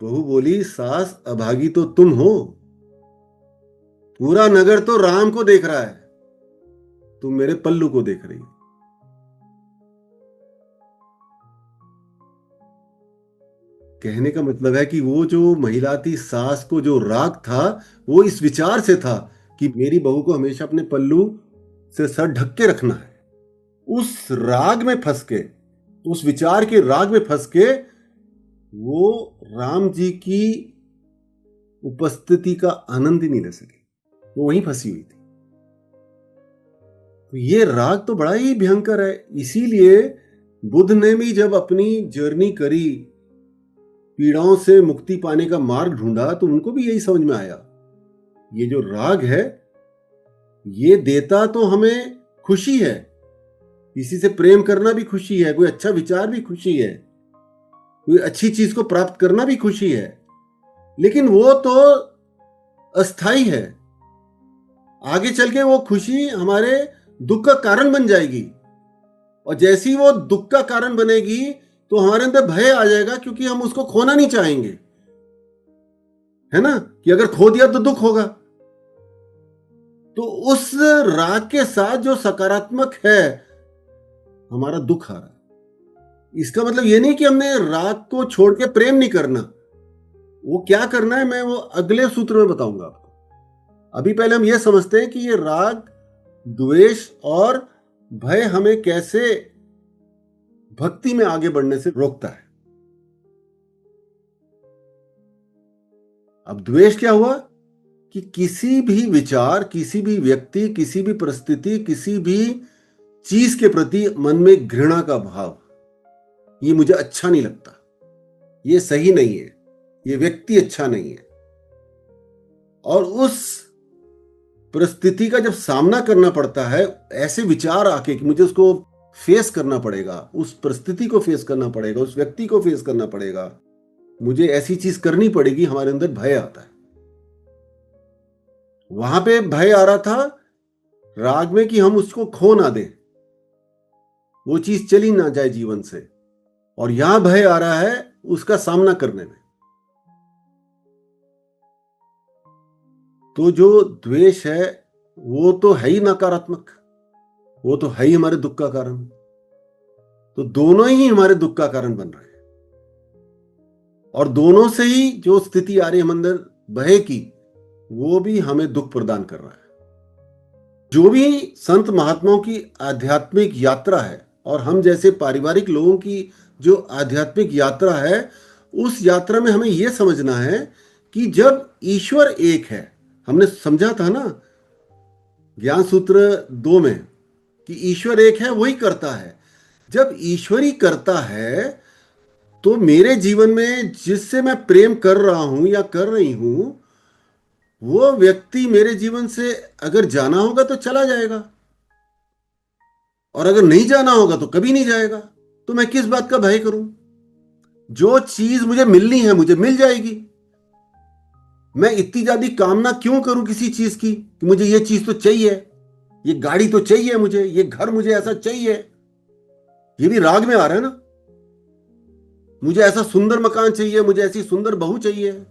Speaker 2: बहू बोली, सास अभागी तो तुम हो, पूरा नगर तो राम को देख रहा है, तुम मेरे पल्लू को देख रही हो। कहने का मतलब है कि वो जो महिला थी, सास को जो राग था वो इस विचार से था कि मेरी बहू को हमेशा अपने पल्लू से सर ढक के रखना है। उस राग में फंस के, उस विचार के राग में फंस के वो राम जी की उपस्थिति का आनंद ही नहीं ले सकी, वो वहीं फंसी हुई थी। तो ये राग तो बड़ा ही भयंकर है। इसीलिए बुद्ध ने भी जब अपनी जर्नी करी, पीड़ाओं से मुक्ति पाने का मार्ग ढूंढा, तो उनको भी यही समझ में आया, ये जो राग है ये देता तो हमें खुशी है, किसी से प्रेम करना भी खुशी है, कोई अच्छा विचार भी खुशी है, कोई अच्छी चीज को प्राप्त करना भी खुशी है, लेकिन वो तो अस्थाई है। आगे चल के वो खुशी हमारे दुख का कारण बन जाएगी, और जैसी वो दुख का कारण बनेगी तो हमारे अंदर भय आ जाएगा, क्योंकि हम उसको खोना नहीं चाहेंगे, है ना, कि अगर खो दिया तो दुख होगा। तो उस राग के साथ जो सकारात्मक है, हमारा दुख आ रहा है, इसका मतलब ये नहीं कि हमने राग को छोड़ के प्रेम नहीं करना। वो क्या करना है मैं वो अगले सूत्र में बताऊंगा आपको। अभी पहले हम ये समझते हैं कि ये राग, द्वेष और भय हमें कैसे भक्ति में आगे बढ़ने से रोकता है। अब द्वेष क्या हुआ कि किसी भी विचार, किसी भी व्यक्ति, किसी भी परिस्थिति, किसी भी चीज के प्रति मन में घृणा का भाव, ये मुझे अच्छा नहीं लगता, ये सही नहीं है, ये व्यक्ति अच्छा नहीं है। और उस परिस्थिति का जब सामना करना पड़ता है, ऐसे विचार आके कि मुझे उसको फेस करना पड़ेगा, उस परिस्थिति को फेस करना पड़ेगा, उस व्यक्ति को फेस करना पड़ेगा, मुझे ऐसी चीज करनी पड़ेगी, हमारे अंदर भय आता है। वहां पे भय आ रहा था राग में कि हम उसको खो ना दें, वो चीज चली ना जाए जीवन से। और यहां भय आ रहा है उसका सामना करने में। तो जो द्वेष है वो तो है ही नकारात्मक, वो तो है ही हमारे दुख का कारण। तो दोनों ही हमारे दुख का कारण बन रहे हैं, और दोनों से ही जो स्थिति आ रही है हम अंदर भय की, वो भी हमें दुख प्रदान कर रहा है। जो भी संत महात्माओं की आध्यात्मिक यात्रा है और हम जैसे पारिवारिक लोगों की जो आध्यात्मिक यात्रा है, उस यात्रा में हमें यह समझना है कि जब ईश्वर एक है, हमने समझा था ना ज्ञान सूत्र 2 में कि ईश्वर एक है, वही करता है। जब ईश्वर ही करता है तो मेरे जीवन में जिससे मैं प्रेम कर रहा हूं या कर रही हूं, वो व्यक्ति मेरे जीवन से अगर जाना होगा तो चला जाएगा, और अगर नहीं जाना होगा तो कभी नहीं जाएगा। तो मैं किस बात का भय करूं? जो चीज मुझे मिलनी है मुझे मिल जाएगी। मैं इतनी ज्यादा कामना क्यों करूं किसी चीज की कि मुझे ये चीज तो चाहिए, ये गाड़ी तो चाहिए मुझे, ये घर मुझे ऐसा चाहिए। ये भी राग में आ रहा है ना, मुझे ऐसा सुंदर मकान चाहिए, मुझे ऐसी सुंदर बहू चाहिए।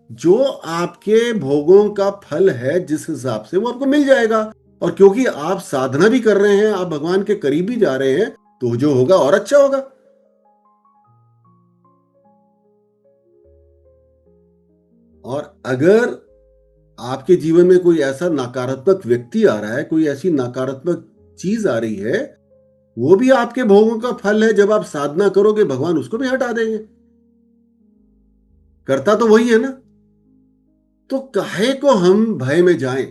Speaker 2: जो आपके भोगों का फल है जिस हिसाब से, वो आपको मिल जाएगा। और क्योंकि आप साधना भी कर रहे हैं, आप भगवान के करीब भी जा रहे हैं, तो जो होगा और अच्छा होगा। और अगर आपके जीवन में कोई ऐसा नकारात्मक व्यक्ति आ रहा है, कोई ऐसी नकारात्मक चीज आ रही है, वो भी आपके भोगों का फल है। जब आप साधना करोगे भगवान उसको भी हटा देंगे, करता तो वही है ना। तो काहे को हम भय में जाएं,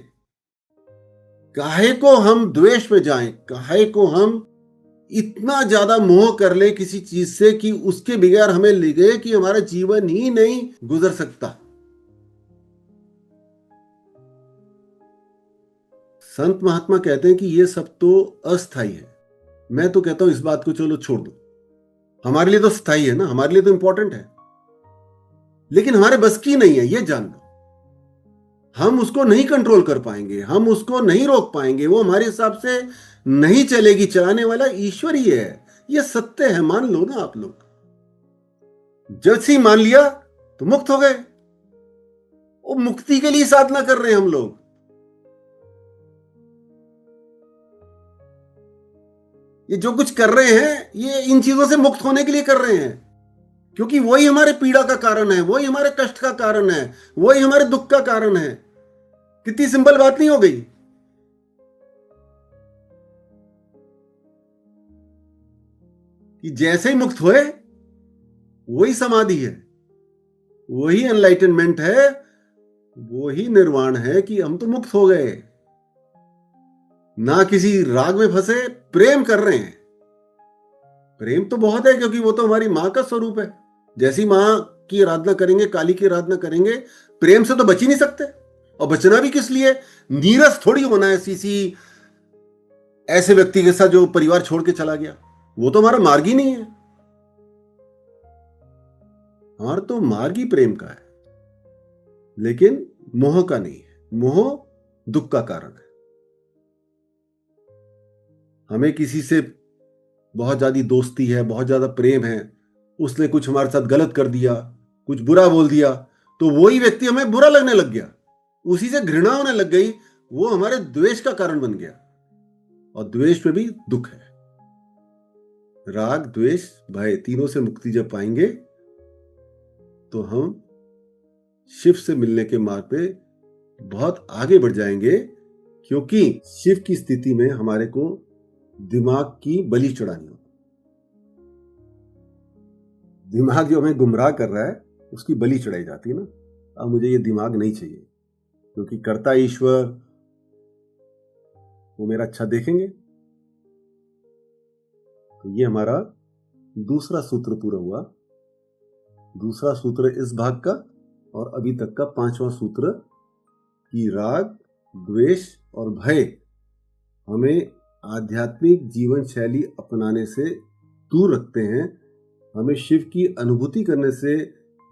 Speaker 2: काहे को हम द्वेष में जाएं, काहे को हम इतना ज्यादा मोह कर ले किसी चीज से कि उसके बगैर हमें लगे कि हमारा जीवन ही नहीं गुजर सकता। संत महात्मा कहते हैं कि ये सब तो अस्थाई है। मैं तो कहता हूं इस बात को चलो छोड़ दो, हमारे लिए तो स्थाई है ना, हमारे लिए तो इंपॉर्टेंट है, लेकिन हमारे बस की नहीं है, ये जान लो। हम उसको नहीं कंट्रोल कर पाएंगे, हम उसको नहीं रोक पाएंगे, वो हमारे हिसाब से नहीं चलेगी। चलाने वाला ईश्वर ही है, ये सत्य है, मान लो ना आप लोग। जैसे ही मान लिया तो मुक्त हो गए। वो मुक्ति के लिए साधना कर रहे हैं हम लोग। ये जो कुछ कर रहे हैं ये इन चीजों से मुक्त होने के लिए कर रहे हैं, क्योंकि वही हमारे पीड़ा का कारण है, वही हमारे कष्ट का कारण है, वही हमारे दुख का कारण है। कितनी सिंपल बात नहीं हो गई? कि जैसे ही मुक्त हुए वही समाधि है, वही एनलाइटनमेंट है, वही निर्वाण है कि हम तो मुक्त हो गए, ना किसी राग में फंसे, प्रेम कर रहे हैं। प्रेम तो बहुत है, क्योंकि वो तो हमारी मां का स्वरूप है। जैसी मां की आराधना करेंगे, काली की आराधना करेंगे, प्रेम से तो बच ही नहीं सकते। और बचना भी किस लिए? नीरस थोड़ी होना है किसी ऐसे व्यक्ति के साथ जो परिवार छोड़ के चला गया। वो तो हमारा मार्ग ही नहीं है। हमारा तो मार्ग ही प्रेम का है, लेकिन मोह का नहीं है। मोह दुख का कारण है। हमें किसी से बहुत ज्यादा दोस्ती है, बहुत ज्यादा प्रेम है, उसने कुछ हमारे साथ गलत कर दिया, कुछ बुरा बोल दिया, तो वही व्यक्ति हमें बुरा लगने लग गया, उसी से घृणा होने लग गई, वो हमारे द्वेष का कारण बन गया। और द्वेष में भी दुख है, राग, द्वेष, भय, तीनों से मुक्ति जब पाएंगे तो हम शिव से मिलने के मार्ग पे बहुत आगे बढ़ जाएंगे, क्योंकि शिव की स्थिति में हमारे को दिमाग की बलि चढ़ानी होती। दिमाग जो हमें गुमराह कर रहा है उसकी बलि चढ़ाई जाती है ना। अब मुझे ये दिमाग नहीं चाहिए, क्योंकि कर्ता ईश्वर वो मेरा अच्छा देखेंगे। तो ये हमारा दूसरा सूत्र पूरा हुआ। दूसरा सूत्र इस भाग का, और अभी तक का 5वां सूत्र कि राग, द्वेष और भय हमें आध्यात्मिक जीवन शैली अपनाने से दूर रखते हैं, हमें शिव की अनुभूति करने से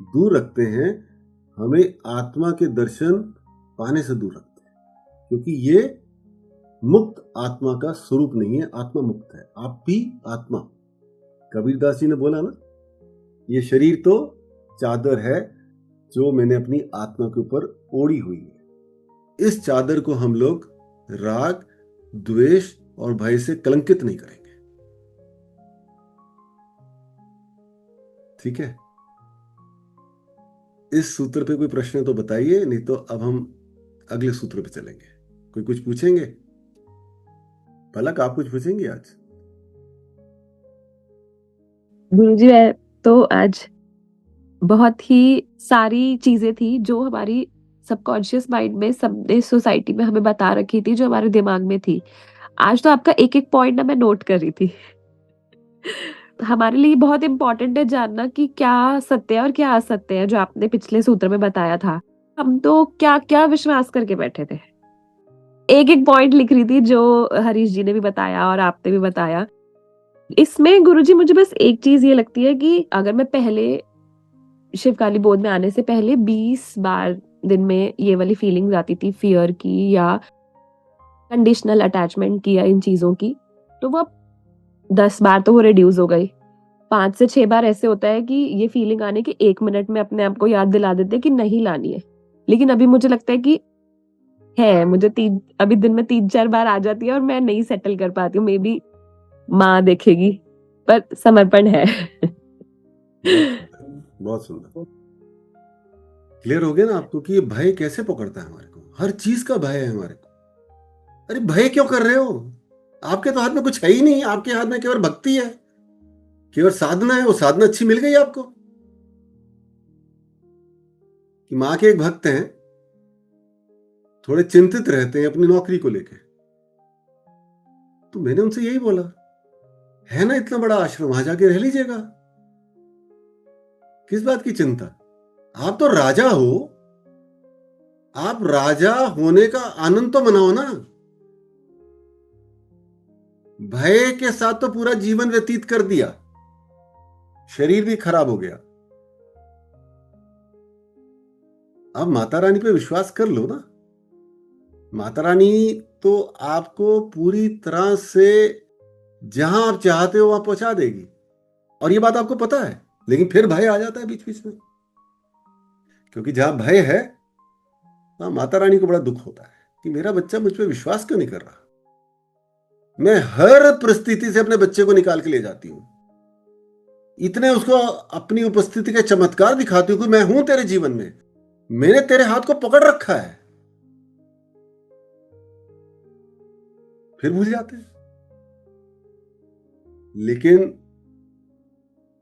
Speaker 2: दूर रखते हैं, हमें आत्मा के दर्शन पाने से दूर रखते हैं, क्योंकि ये मुक्त आत्मा का स्वरूप नहीं है। आत्मा मुक्त है, आप भी आत्मा। कबीरदास जी ने बोला ना, ये शरीर तो चादर है जो मैंने अपनी आत्मा के ऊपर ओढ़ी हुई है। इस चादर को हम लोग राग, द्वेष और भय से कलंकित नहीं करेंगे। ठीक है, इस सूत्र पे कोई प्रश्न तो बताइए, नहीं तो अब हम अगले सूत्र पे चलेंगे। कोई कुछ पूछेंगे? पलक, आप कुछ पूछेंगे आज?
Speaker 5: गुरुजी, मैं तो आज बहुत ही सारी चीजें थी जो हमारी सबकॉन्शियस माइंड में, सबने सोसाइटी में हमें बता रखी थी, जो हमारे दिमाग में थी। आज तो आपका एक एक पॉइंट ना मैं नोट कर रही थी। हमारे लिए बहुत इंपॉर्टेंट है जानना कि क्या सत्य है और क्या असत्य है, जो आपने पिछले सूत्र में बताया था। हम तो क्या क्या विश्वास करके बैठे थे। एक एक पॉइंट लिख रही थी जो हरीश जी ने भी बताया और आपने भी बताया। इसमें गुरुजी मुझे बस एक चीज ये लगती है कि अगर मैं पहले शिवकाली बोध में आने से पहले 20 बार दिन में ये वाली फीलिंग्स आती थी, फियर की या कंडीशनल अटैचमेंट की या इन चीजों की, तो वो 10 बार तो वो रिड्यूस हो गई। 5 से 6 बार ऐसे होता है कि ये फीलिंग आने के 1 मिनट में अपने आप को याद दिला देते हैं कि नहीं लानी है। लेकिन अभी मुझे लगता है कि है, मुझे अभी दिन में 3-4 बार आ जाती है और मैं नहीं सेटल कर पाती हूँ। मे बी माँ देखेगी, पर समर्पण है।
Speaker 2: बहुत सुंदर। क्लियर हो गया ना आपको कि ये भय कैसे पकड़ता है हमारे को? हर चीज का भय है हमारे को। अरे भय क्यों कर रहे हो? आपके तो हाथ में कुछ है ही नहीं। आपके हाथ में केवल भक्ति है, केवल साधना है। वो साधना अच्छी मिल गई आपको कि माँ के एक भक्त हैं, थोड़े चिंतित रहते हैं अपनी नौकरी को लेकर। तो मैंने उनसे यही बोला, है ना इतना बड़ा आश्रम, वहां जाके रह लीजिएगा, किस बात की चिंता? आप तो राजा हो, आप राजा होने का आनंद तो मनाओ ना। भय के साथ तो पूरा जीवन व्यतीत कर दिया, शरीर भी खराब हो गया। अब माता रानी पे विश्वास कर लो ना। माता रानी तो आपको पूरी तरह से जहां आप चाहते हो वहां पहुंचा देगी, और ये बात आपको पता है। लेकिन फिर भय आ जाता है बीच बीच में, क्योंकि जहां भय है वहां माता रानी को बड़ा दुख होता है कि मेरा बच्चा मुझ पर विश्वास क्यों नहीं कर रहा। मैं हर परिस्थिति से अपने बच्चे को निकाल के ले जाती हूं, इतने उसको अपनी उपस्थिति के चमत्कार दिखाती हूं कि मैं हूं तेरे जीवन में, मैंने तेरे हाथ को पकड़ रखा है। फिर भूल जाते हैं। लेकिन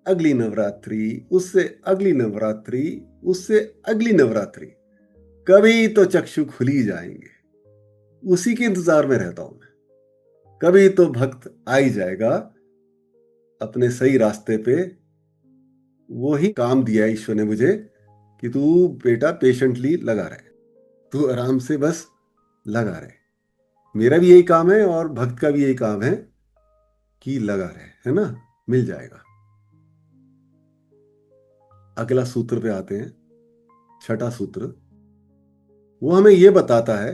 Speaker 2: अगली नवरात्रि, उससे अगली नवरात्रि, उससे अगली नवरात्रि, कभी तो चक्षु खुल ही जाएंगे। उसी के इंतजार में रहता हूं मैं। कभी तो भक्त आ ही जाएगा अपने सही रास्ते पे। वो ही काम दिया ईश्वर ने मुझे कि तू बेटा पेशेंटली लगा रहे, तू आराम से बस लगा रहे। मेरा भी यही काम है और भक्त का भी यही काम है कि लगा रहे, है ना, मिल जाएगा। अगला सूत्र पे आते हैं, छठा सूत्र। वो हमें यह बताता है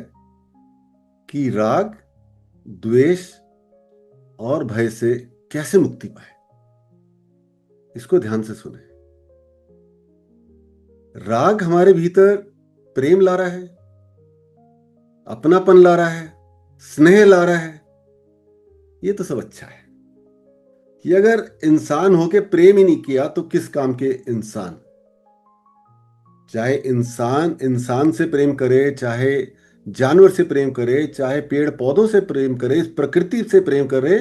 Speaker 2: कि राग, द्वेष और भय से कैसे मुक्ति पाए। इसको ध्यान से सुने। राग हमारे भीतर प्रेम ला रहा है, अपनापन ला रहा है, स्नेह ला रहा है, ये तो सब अच्छा है। कि अगर इंसान होके प्रेम ही नहीं किया तो किस काम के इंसान। चाहे इंसान इंसान से प्रेम करे, चाहे जानवर से प्रेम करे, चाहे पेड़ पौधों से प्रेम करे, प्रकृति से प्रेम करे,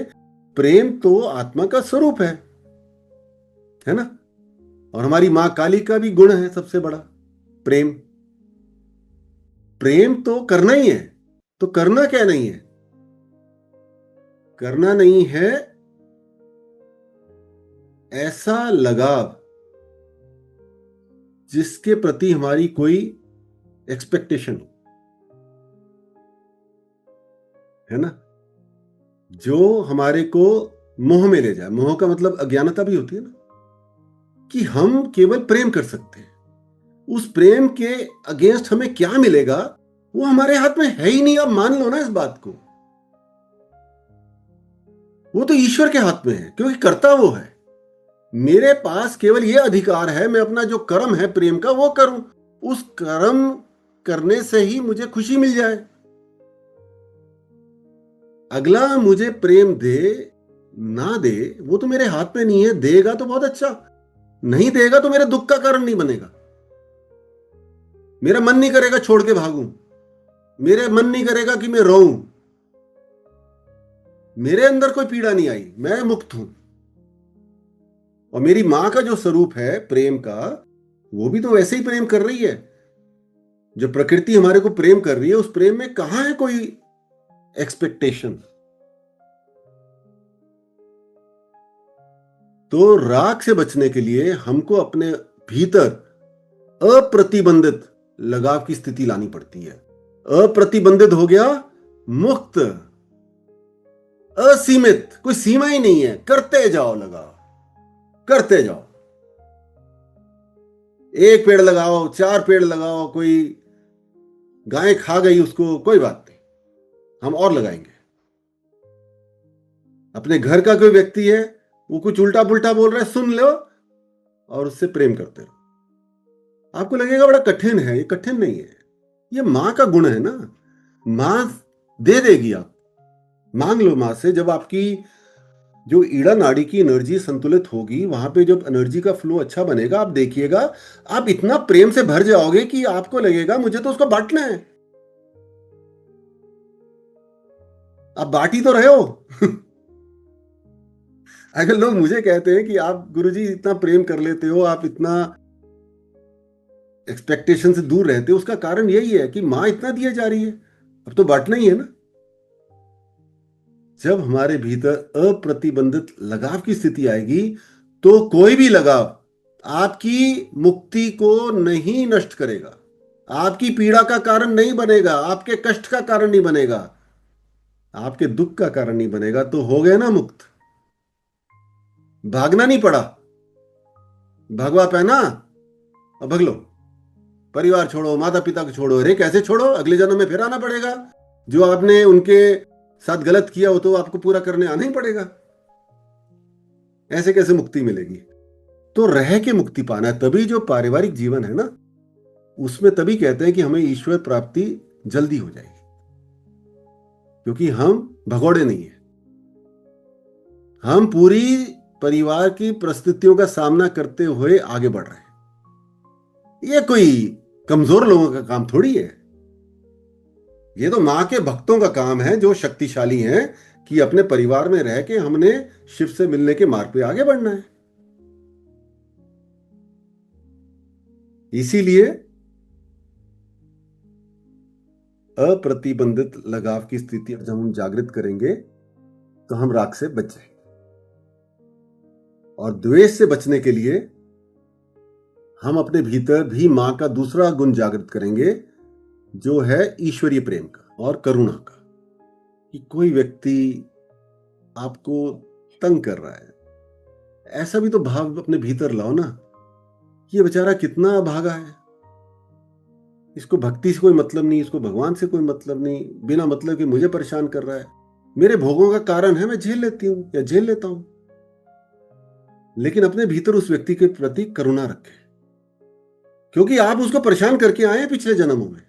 Speaker 2: प्रेम तो आत्मा का स्वरूप है ना। और हमारी मां काली का भी गुण है सबसे बड़ा, प्रेम। प्रेम तो करना ही है, तो करना क्या नहीं है? करना नहीं है ऐसा लगाव जिसके प्रति हमारी कोई एक्सपेक्टेशन हो, है ना, जो हमारे को मोह में ले जाए। मोह का मतलब अज्ञानता भी होती है ना, कि हम केवल प्रेम कर सकते हैं, उस प्रेम के अगेंस्ट हमें क्या मिलेगा वो हमारे हाथ में है ही नहीं। आप मान लो ना इस बात को, वो तो ईश्वर के हाथ में है, क्योंकि करता वो है। मेरे पास केवल ये अधिकार है, मैं अपना जो कर्म है प्रेम का वो करूं, उस कर्म करने से ही मुझे खुशी मिल जाए। अगला मुझे प्रेम दे ना दे वो तो मेरे हाथ में नहीं है। देगा तो बहुत अच्छा, नहीं देगा तो मेरे दुख का कारण नहीं बनेगा। मेरा मन नहीं करेगा छोड़ के भागूं, मेरे मन नहीं करेगा कि मैं रोऊं, मेरे अंदर कोई पीड़ा नहीं आई, मैं मुक्त हूं। और मेरी मां का जो स्वरूप है प्रेम का, वो भी तो वैसे ही प्रेम कर रही है। जो प्रकृति हमारे को प्रेम कर रही है, उस प्रेम में कहां है कोई एक्सपेक्टेशन। तो राग से बचने के लिए हमको अपने भीतर अप्रतिबंधित लगाव की स्थिति लानी पड़ती है। अप्रतिबंधित हो गया मुक्त, असीमित, कोई सीमा ही नहीं है, करते जाओ लगाव, करते जाओ। एक पेड़ लगाओ, 4 पेड़ लगाओ, कोई गाय खा गई उसको, कोई बात नहीं, हम और लगाएंगे। अपने घर का कोई व्यक्ति है, वो कुछ उल्टा पुल्टा बोल रहा है, सुन लो और उससे प्रेम करते रहो। आपको लगेगा बड़ा कठिन है, ये कठिन नहीं है, ये मां का गुण है ना। मां दे देगी, आप मांग लो मां से। जब आपकी जो ईड़ा नाड़ी की एनर्जी संतुलित होगी, वहां पे जब एनर्जी का फ्लो अच्छा बनेगा, आप देखिएगा आप इतना प्रेम से भर जाओगे कि आपको लगेगा मुझे तो उसको बांटना है। आप बांट ही तो रहे हो। अगर लोग मुझे कहते हैं कि आप गुरुजी इतना प्रेम कर लेते हो, आप इतना एक्सपेक्टेशन से दूर रहते हो, उसका कारण यही है कि मां इतना दिया जा रही है, अब तो बांटना ही है ना। जब हमारे भीतर अप्रतिबंधित लगाव की स्थिति आएगी, तो कोई भी लगाव आपकी मुक्ति को नहीं नष्ट करेगा, आपकी पीड़ा का कारण नहीं बनेगा, आपके कष्ट का कारण नहीं बनेगा, आपके दुख का कारण नहीं बनेगा। तो हो गए ना मुक्त। भागना नहीं पड़ा, भगवा पहना और भग लो। परिवार छोड़ो, माता पिता को छोड़ो, अरे कैसे छोड़ो, अगले जन्म में फिर आना पड़ेगा। जो आपने उनके साथ गलत किया हो तो आपको पूरा करने आना ही पड़ेगा। ऐसे कैसे मुक्ति मिलेगी? तो रह के मुक्ति पाना है। तभी जो पारिवारिक जीवन है ना, उसमें तभी कहते हैं कि हमें ईश्वर प्राप्ति जल्दी हो जाएगी, क्योंकि हम भगोड़े नहीं है। हम पूरी परिवार की परिस्थितियों का सामना करते हुए आगे बढ़ रहे हैं। ये कोई कमजोर लोगों का काम थोड़ी है, ये तो मां के भक्तों का काम है, जो शक्तिशाली हैं, कि अपने परिवार में रह के हमने शिव से मिलने के मार्ग पे आगे बढ़ना है। इसीलिए अप्रतिबंधित लगाव की स्थिति जब हम जागृत करेंगे तो हम राग से बच जाएंगे। और द्वेष से बचने के लिए हम अपने भीतर भी मां का दूसरा गुण जागृत करेंगे, जो है ईश्वरीय प्रेम का और करुणा का। कि कोई व्यक्ति आपको तंग कर रहा है, ऐसा भी तो भाव अपने भीतर लाओ ना, ये बेचारा कितना भागा है, इसको भक्ति से कोई मतलब नहीं, इसको भगवान से कोई मतलब नहीं, बिना मतलब के मुझे परेशान कर रहा है, मेरे भोगों का कारण है, मैं झेल लेती हूं या झेल लेता हूं। लेकिन अपने भीतर उस व्यक्ति के प्रति करुणा रखें, क्योंकि आप उसको परेशान करके आए हैं पिछले जन्मों में,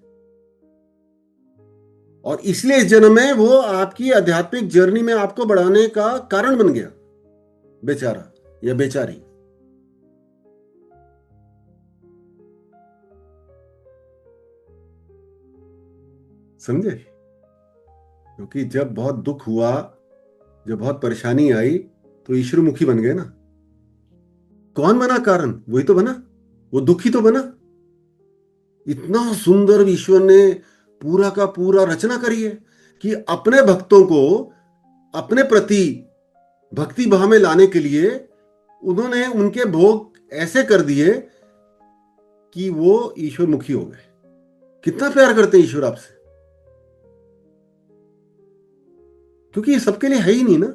Speaker 2: और इसलिए इस जन्म में वो आपकी आध्यात्मिक जर्नी में आपको बढ़ाने का कारण बन गया। बेचारा या बेचारी। समझे? क्योंकि जब बहुत दुख हुआ, जब बहुत परेशानी आई, तो ईश्वर मुखी बन गए ना। कौन बना कारण? वही तो बना, वो दुखी तो बना। इतना सुंदर ईश्वर ने पूरा का पूरा रचना करी है कि अपने भक्तों को अपने प्रति भक्ति भाव में लाने के लिए उन्होंने उनके भोग ऐसे कर दिए कि वो ईश्वर मुखी हो गए। कितना प्यार करते हैं ईश्वर आपसे, क्योंकि ये सबके लिए है ही नहीं ना,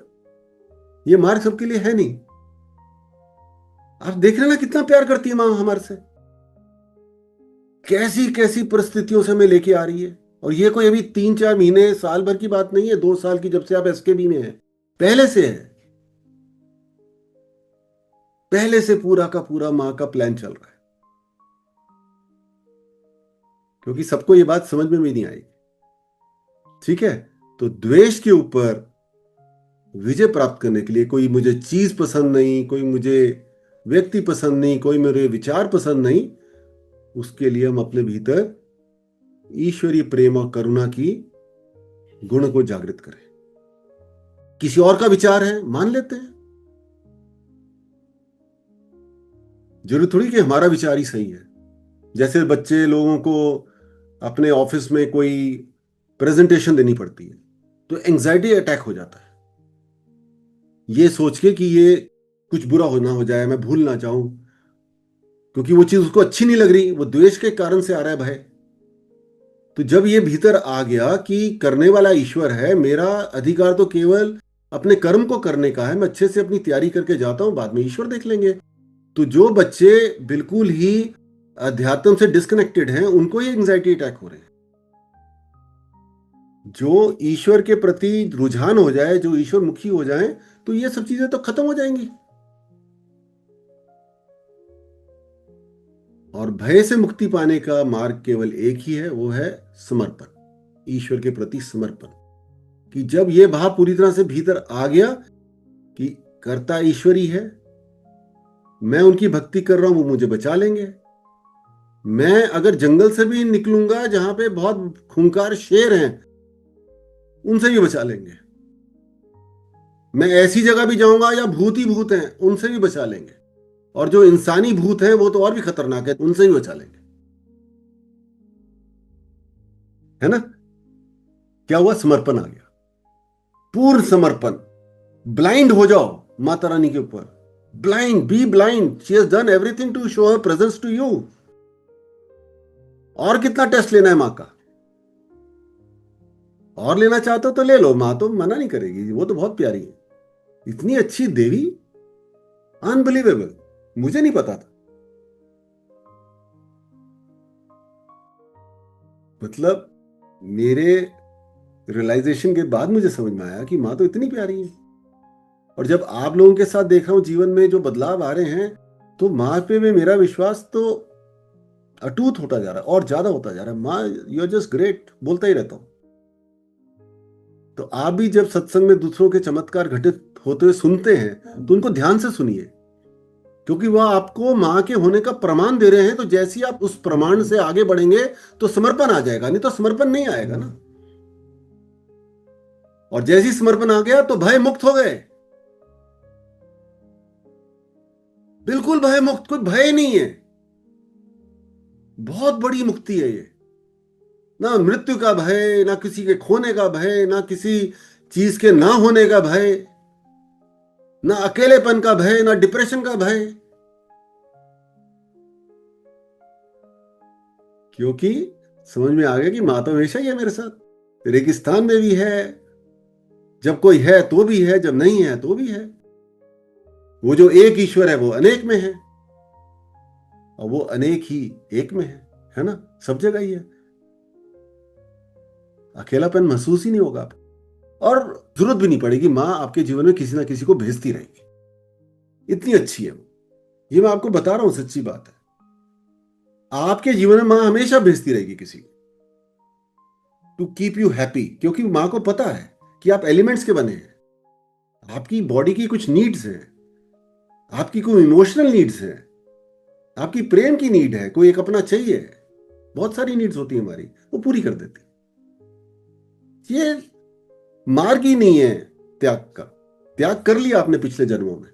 Speaker 2: ये मार्ग सबके लिए है नहीं। आप देख रहे ना कितना प्यार करती है मां हमारे से, कैसी कैसी परिस्थितियों से हमें लेके आ रही है। और ये कोई अभी 3-4 महीने साल भर की बात नहीं है, 2 साल की, जब से आप एसकेबी में है, पहले से है। पहले से पूरा का पूरा मां का प्लान चल रहा है। क्योंकि सबको ये बात समझ में भी नहीं आएगी, ठीक है? तो द्वेष के ऊपर विजय प्राप्त करने के लिए, कोई मुझे चीज पसंद नहीं, कोई मुझे व्यक्ति पसंद नहीं, कोई मेरे विचार पसंद नहीं, उसके लिए हम अपने भीतर ईश्वरीय प्रेम और करुणा की गुण को जागृत करें। किसी और का विचार है, मान लेते हैं। जरूरी थोड़ी कि हमारा विचार ही सही है। जैसे बच्चे लोगों को अपने ऑफिस में कोई प्रेजेंटेशन देनी पड़ती है तो एंजाइटी अटैक हो जाता है, ये सोच के कि ये कुछ बुरा हो ना हो जाए, मैं भूल ना जाऊं, क्योंकि वो चीज उसको अच्छी नहीं लग रही, वो द्वेष के कारण से आ रहा है भय। तो जब ये भीतर आ गया कि करने वाला ईश्वर है, मेरा अधिकार तो केवल अपने कर्म को करने का है, मैं अच्छे से अपनी तैयारी करके जाता हूं, बाद में ईश्वर देख लेंगे। तो जो बच्चे बिल्कुल ही अध्यात्म से डिस्कनेक्टेड हैं, उनको ये एंजाइटी अटैक हो रहे हैं। जो ईश्वर के प्रति रुझान हो जाए, जो ईश्वर मुखी हो जाए, तो ये सब चीजें तो खत्म हो जाएंगी। और भय से मुक्ति पाने का मार्ग केवल एक ही है, वो है समर्पण, ईश्वर के प्रति समर्पण। कि जब ये भाव पूरी तरह से भीतर आ गया कि कर्ता ईश्वरी है, मैं उनकी भक्ति कर रहा हूं, वो मुझे बचा लेंगे। मैं अगर जंगल से भी निकलूंगा जहां पे बहुत खूंखार शेर हैं, उनसे भी बचा लेंगे। मैं ऐसी जगह भी जाऊंगा या भूत ही भूत हैं, उनसे भी बचा लेंगे। और जो इंसानी भूत हैं वो तो और भी खतरनाक है, उनसे भी बचा लेंगे। है ना? क्या हुआ? समर्पण आ गया, पूर्ण समर्पण। ब्लाइंड हो जाओ माता रानी के ऊपर, blind, be blind. She has done everything to show her presence to you. और कितना टेस्ट लेना है मां का? और लेना चाहते हो तो ले लो, मां तो मना नहीं करेगी, वो तो बहुत प्यारी है। इतनी अच्छी देवी, अनबिलीवेबल, मुझे नहीं पता था। मतलब मेरे रियलाइजेशन के बाद मुझे समझ में आया कि मां तो इतनी प्यारी है। और जब आप लोगों के साथ देख रहा हूं जीवन में जो बदलाव आ रहे हैं, तो मां पे में मेरा विश्वास तो अटूट होता जा रहा है और ज्यादा होता जा रहा है। मां, यू आर जस्ट ग्रेट, बोलता ही रहता हूं। तो आप भी जब सत्संग में दूसरों के चमत्कार घटित होते हुए सुनते हैं, तो उनको ध्यान से सुनिए, क्योंकि वह आपको मां के होने का प्रमाण दे रहे हैं। तो जैसे ही आप उस प्रमाण से आगे बढ़ेंगे तो समर्पण आ जाएगा, नहीं तो समर्पण नहीं आएगा ना। और जैसे ही समर्पण आ गया तो भय मुक्त हो गए, बिल्कुल भय मुक्त, कोई भय नहीं है। बहुत बड़ी मुक्ति है ये। ना मृत्यु का भय, ना किसी के खोने का भय, ना किसी चीज के ना होने का भय, ना अकेलेपन का भय, ना डिप्रेशन का भय। क्योंकि समझ में आ गया कि मां तो हमेशा ही है मेरे साथ। रेगिस्तान में भी है, जब कोई है तो भी है, जब नहीं है तो भी है। वो जो एक ईश्वर है वो अनेक में है, और वो अनेक ही एक में है ना? सब जगह ही है। अकेलापन महसूस ही नहीं होगा आपको, और जरूरत भी नहीं पड़ेगी। मां आपके जीवन में किसी ना किसी को भेजती रहेगी, इतनी अच्छी है वो। ये मैं आपको बता रहा हूं, सच्ची बात है। आपके जीवन में मां हमेशा भेजती रहेगी किसी को, टू कीप यू हैप्पी। क्योंकि मां को पता है कि आप एलिमेंट्स के बने हैं, आपकी बॉडी की कुछ नीड्स हैं, आपकी कोई इमोशनल नीड्स है, आपकी प्रेम की नीड है, कोई एक अपना चाहिए, बहुत सारी नीड्स होती है हमारी, वो पूरी कर देती। ये मार्ग ही नहीं है त्याग का। त्याग कर लिया आपने पिछले जन्मों में,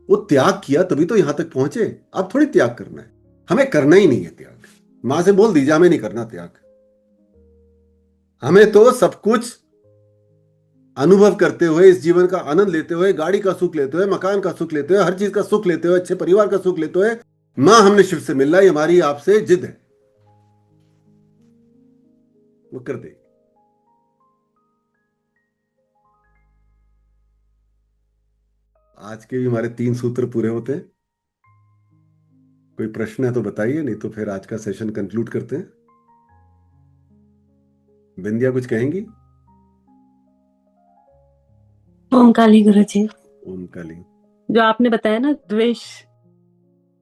Speaker 2: वो त्याग किया तभी तो यहां तक पहुंचे। अब थोड़ी त्याग करना है, हमें करना ही नहीं है त्याग। मां से बोल दीजिए हमें नहीं करना त्याग, हमें तो सब कुछ अनुभव करते हुए, इस जीवन का आनंद लेते हुए, गाड़ी का सुख लेते हुए, मकान का सुख लेते हुए, हर चीज का सुख लेते हुए, अच्छे परिवार का सुख लेते हुए, मां हमने शिव से मिलना, ये हमारी आपसे जिद है, वो कर दे। आज के भी हमारे 3 सूत्र पूरे होते हैं। कोई प्रश्न है तो बताइए, नहीं तो फिर आज का सेशन कंक्लूड करते हैं। बिंदिया कुछ कहेंगी?
Speaker 6: ओम काली गुरुजी,
Speaker 2: ओम काली।
Speaker 6: जो आपने बताया ना द्वेष,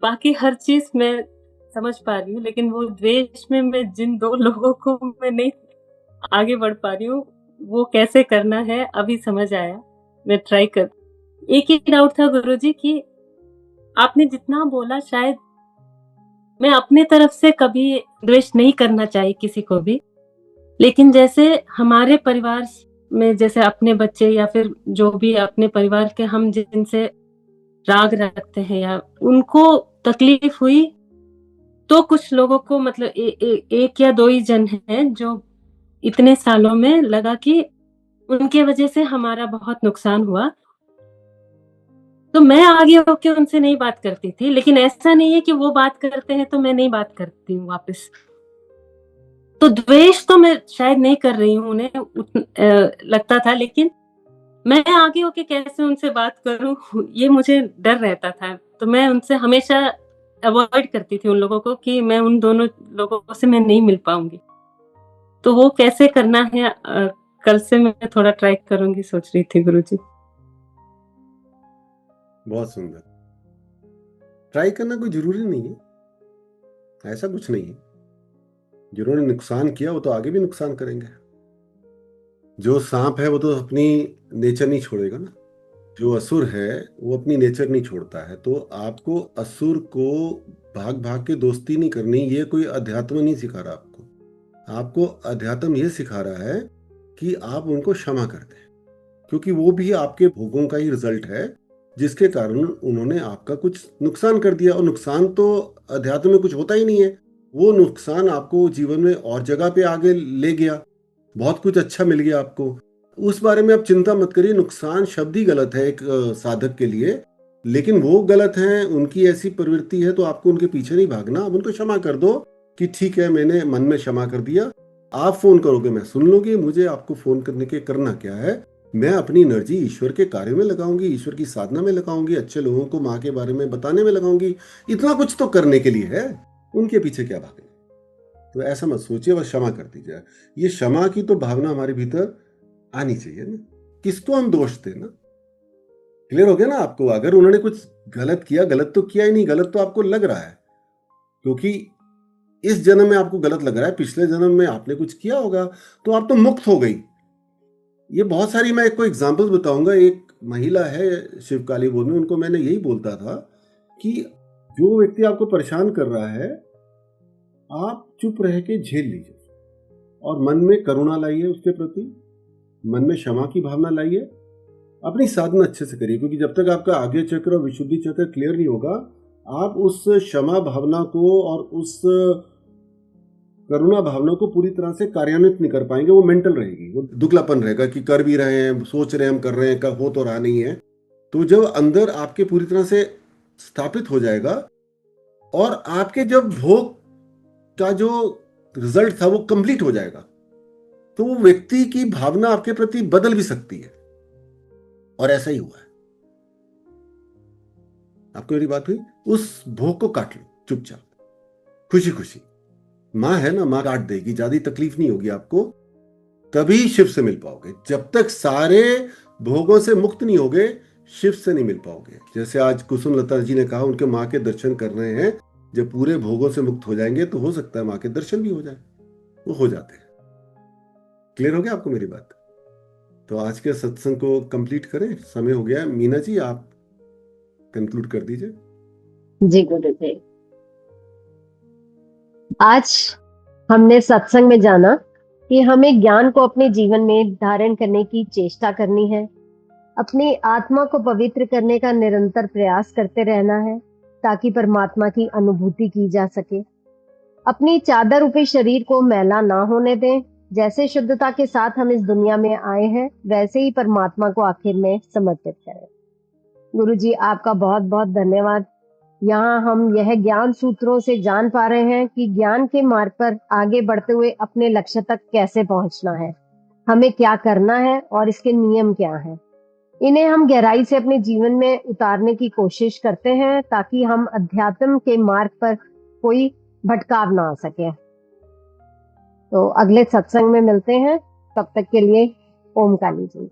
Speaker 6: बाकी हर चीज मैं समझ पा रही हूँ, लेकिन वो द्वेष में मैं जिन 2 लोगों को मैं नहीं आगे बढ़ पा रही हूँ, वो कैसे करना है अभी समझ आया। मैं ट्राई कर। एक ही डाउट था गुरुजी कि आपने जितना बोला, शायद मैं अपने तरफ से कभी द्वेष नहीं करना चाहिए किसी को भी, लेकिन जैसे हमारे परिवार में, जैसे अपने बच्चे या फिर जो भी अपने परिवार के हम जिनसे राग रखते हैं या उनको तकलीफ हुई, तो कुछ लोगों को मतलब एक या 2 ही जन हैं जो इतने सालों में लगा कि उनके वजह से हमारा बहुत नुकसान हुआ। तो मैं आगे होके उनसे नहीं बात करती थी, लेकिन ऐसा नहीं है कि वो बात करते हैं तो मैं नहीं बात करती हूँ वापस। तो द्वेष तो मैं शायद नहीं कर रही हूँ उन्हें, लगता था, लेकिन मैं आगे होके कैसे उनसे बात करूं, ये मुझे डर रहता था। तो मैं उनसे हमेशा अवॉइड करती थी उन लोगों को, कि मैं उन दोनों लोगों से मैं नहीं मिल पाऊंगी। तो वो कैसे करना है, कल से मैं थोड़ा ट्राई करूंगी, सोच रही थी गुरुजी।
Speaker 2: बहुत सुंदर। ट्राई करना कोई जरूरी नहीं है, ऐसा कुछ नहीं है। जिन्होंने नुकसान किया वो तो आगे भी नुकसान करेंगे। जो सांप है वो तो अपनी नेचर नहीं छोड़ेगा ना, जो असुर है वो अपनी नेचर नहीं छोड़ता है। तो आपको असुर को भाग भाग के दोस्ती नहीं करनी, ये कोई अध्यात्म नहीं सिखा रहा आपको। आपको अध्यात्म ये सिखा रहा है कि आप उनको क्षमा कर दें, क्योंकि वो भी आपके भोगों का ही रिजल्ट है, जिसके कारण उन्होंने आपका कुछ नुकसान कर दिया। और नुकसान तो अध्यात्म में कुछ होता ही नहीं है, वो नुकसान आपको जीवन में और जगह पे आगे ले गया, बहुत कुछ अच्छा मिल गया आपको। उस बारे में आप चिंता मत करिए। नुकसान शब्द ही गलत है एक साधक के लिए, लेकिन वो गलत है, उनकी ऐसी प्रवृत्ति है, तो आपको उनके पीछे नहीं भागना। आप उनको क्षमा कर दो कि ठीक है, मैंने मन में क्षमा कर दिया। आप फोन करोगे, मैं सुन लूंगी। मुझे आपको फोन करने के करना क्या है, मैं अपनी एनर्जी ईश्वर के कार्य में लगाऊंगी, ईश्वर की साधना में लगाऊंगी, अच्छे लोगों को माँ के बारे में बताने में लगाऊंगी। इतना कुछ तो करने के लिए है, उनके पीछे क्या भागना। तो ऐसा मत सोचिए, बस क्षमा कर दीजिए। ये क्षमा की तो भावना हमारे भीतर आनी चाहिए ना। किसको हम दोष दें ना। क्लियर हो गया ना आपको? अगर उन्होंने कुछ गलत किया, गलत तो किया ही नहीं, गलत तो आपको लग रहा है, क्योंकि इस जन्म में आपको गलत लग रहा है, पिछले जन्म में आपने कुछ किया होगा, तो आप तो मुक्त हो गई। ये बहुत सारी, मैं आपको एग्जांपल्स बताऊंगा। एक महिला है शिव काली बोल में, उनको मैंने यही बोलता था कि जो व्यक्ति आपको परेशान कर रहा है, आप चुप रह के झेल लीजिए और मन में करुणा लाइए उसके प्रति, मन में क्षमा की भावना लाइए। अपनी साधना अच्छे से करिए, क्योंकि जब तक आपका आगे चक्र और विशुद्धि चक्र क्लियर नहीं होगा, आप उस क्षमा भावना को और उस करुणा भावना को पूरी तरह से कार्यान्वित नहीं कर पाएंगे। वो मेंटल रहेगी, वो दुगलापन रहेगा कि कर भी रहे हैं, सोच रहे हैं हम कर रहे हैं, हो तो रहा नहीं है। तो जब अंदर आपके पूरी तरह से स्थापित हो जाएगा और आपके जब भोग का जो रिजल्ट था वो कंप्लीट हो जाएगा, तो वो व्यक्ति की भावना आपके प्रति बदल भी सकती है। और ऐसा ही हुआ है। आपको मेरी बात हुई? उस भोग को काट लो चुपचाप, खुशी खुशी। मां है ना, मां काट देगी, ज्यादा तकलीफ नहीं होगी आपको। तभी शिव से मिल पाओगे। जब तक सारे भोगों से मुक्त नहीं होगे, शिव से नहीं मिल पाओगे। जैसे आज कुसुम लता जी ने कहा, उनके मां के दर्शन कर रहे हैं। जब पूरे भोगों से मुक्त हो जाएंगे तो हो सकता है मां के दर्शन भी हो जाए। वो हो जाते हैं। क्लियर हो गया आपको मेरी बात? तो आज के सत्संग को कंप्लीट करें, समय हो गया। मीना जी, आप कंक्लूड कर दीजिए।
Speaker 1: जी गुरुदेव, आज हमने सत्संग में जाना कि हमें ज्ञान को अपने जीवन में धारण करने की चेष्टा करनी है, अपनी आत्मा को पवित्र करने का निरंतर प्रयास करते रहना है ताकि परमात्मा की अनुभूति की जा सके। अपनी चादर रूपी शरीर को मैला ना होने दें। जैसे शुद्धता के साथ हम इस दुनिया में आए हैं वैसे ही परमात्मा को आखिर में समर्पित करें। गुरु जी, आपका बहुत बहुत धन्यवाद। यहाँ हम यह ज्ञान सूत्रों से जान पा रहे हैं कि ज्ञान के मार्ग पर आगे बढ़ते हुए अपने लक्ष्य तक कैसे पहुंचना है, हमें क्या करना है और इसके नियम क्या हैं। इन्हें हम गहराई से अपने जीवन में उतारने की कोशिश करते हैं ताकि हम अध्यात्म के मार्ग पर कोई भटकाव ना आ सके। तो अगले सत्संग में मिलते हैं, तब तक के लिए ओम काली जी।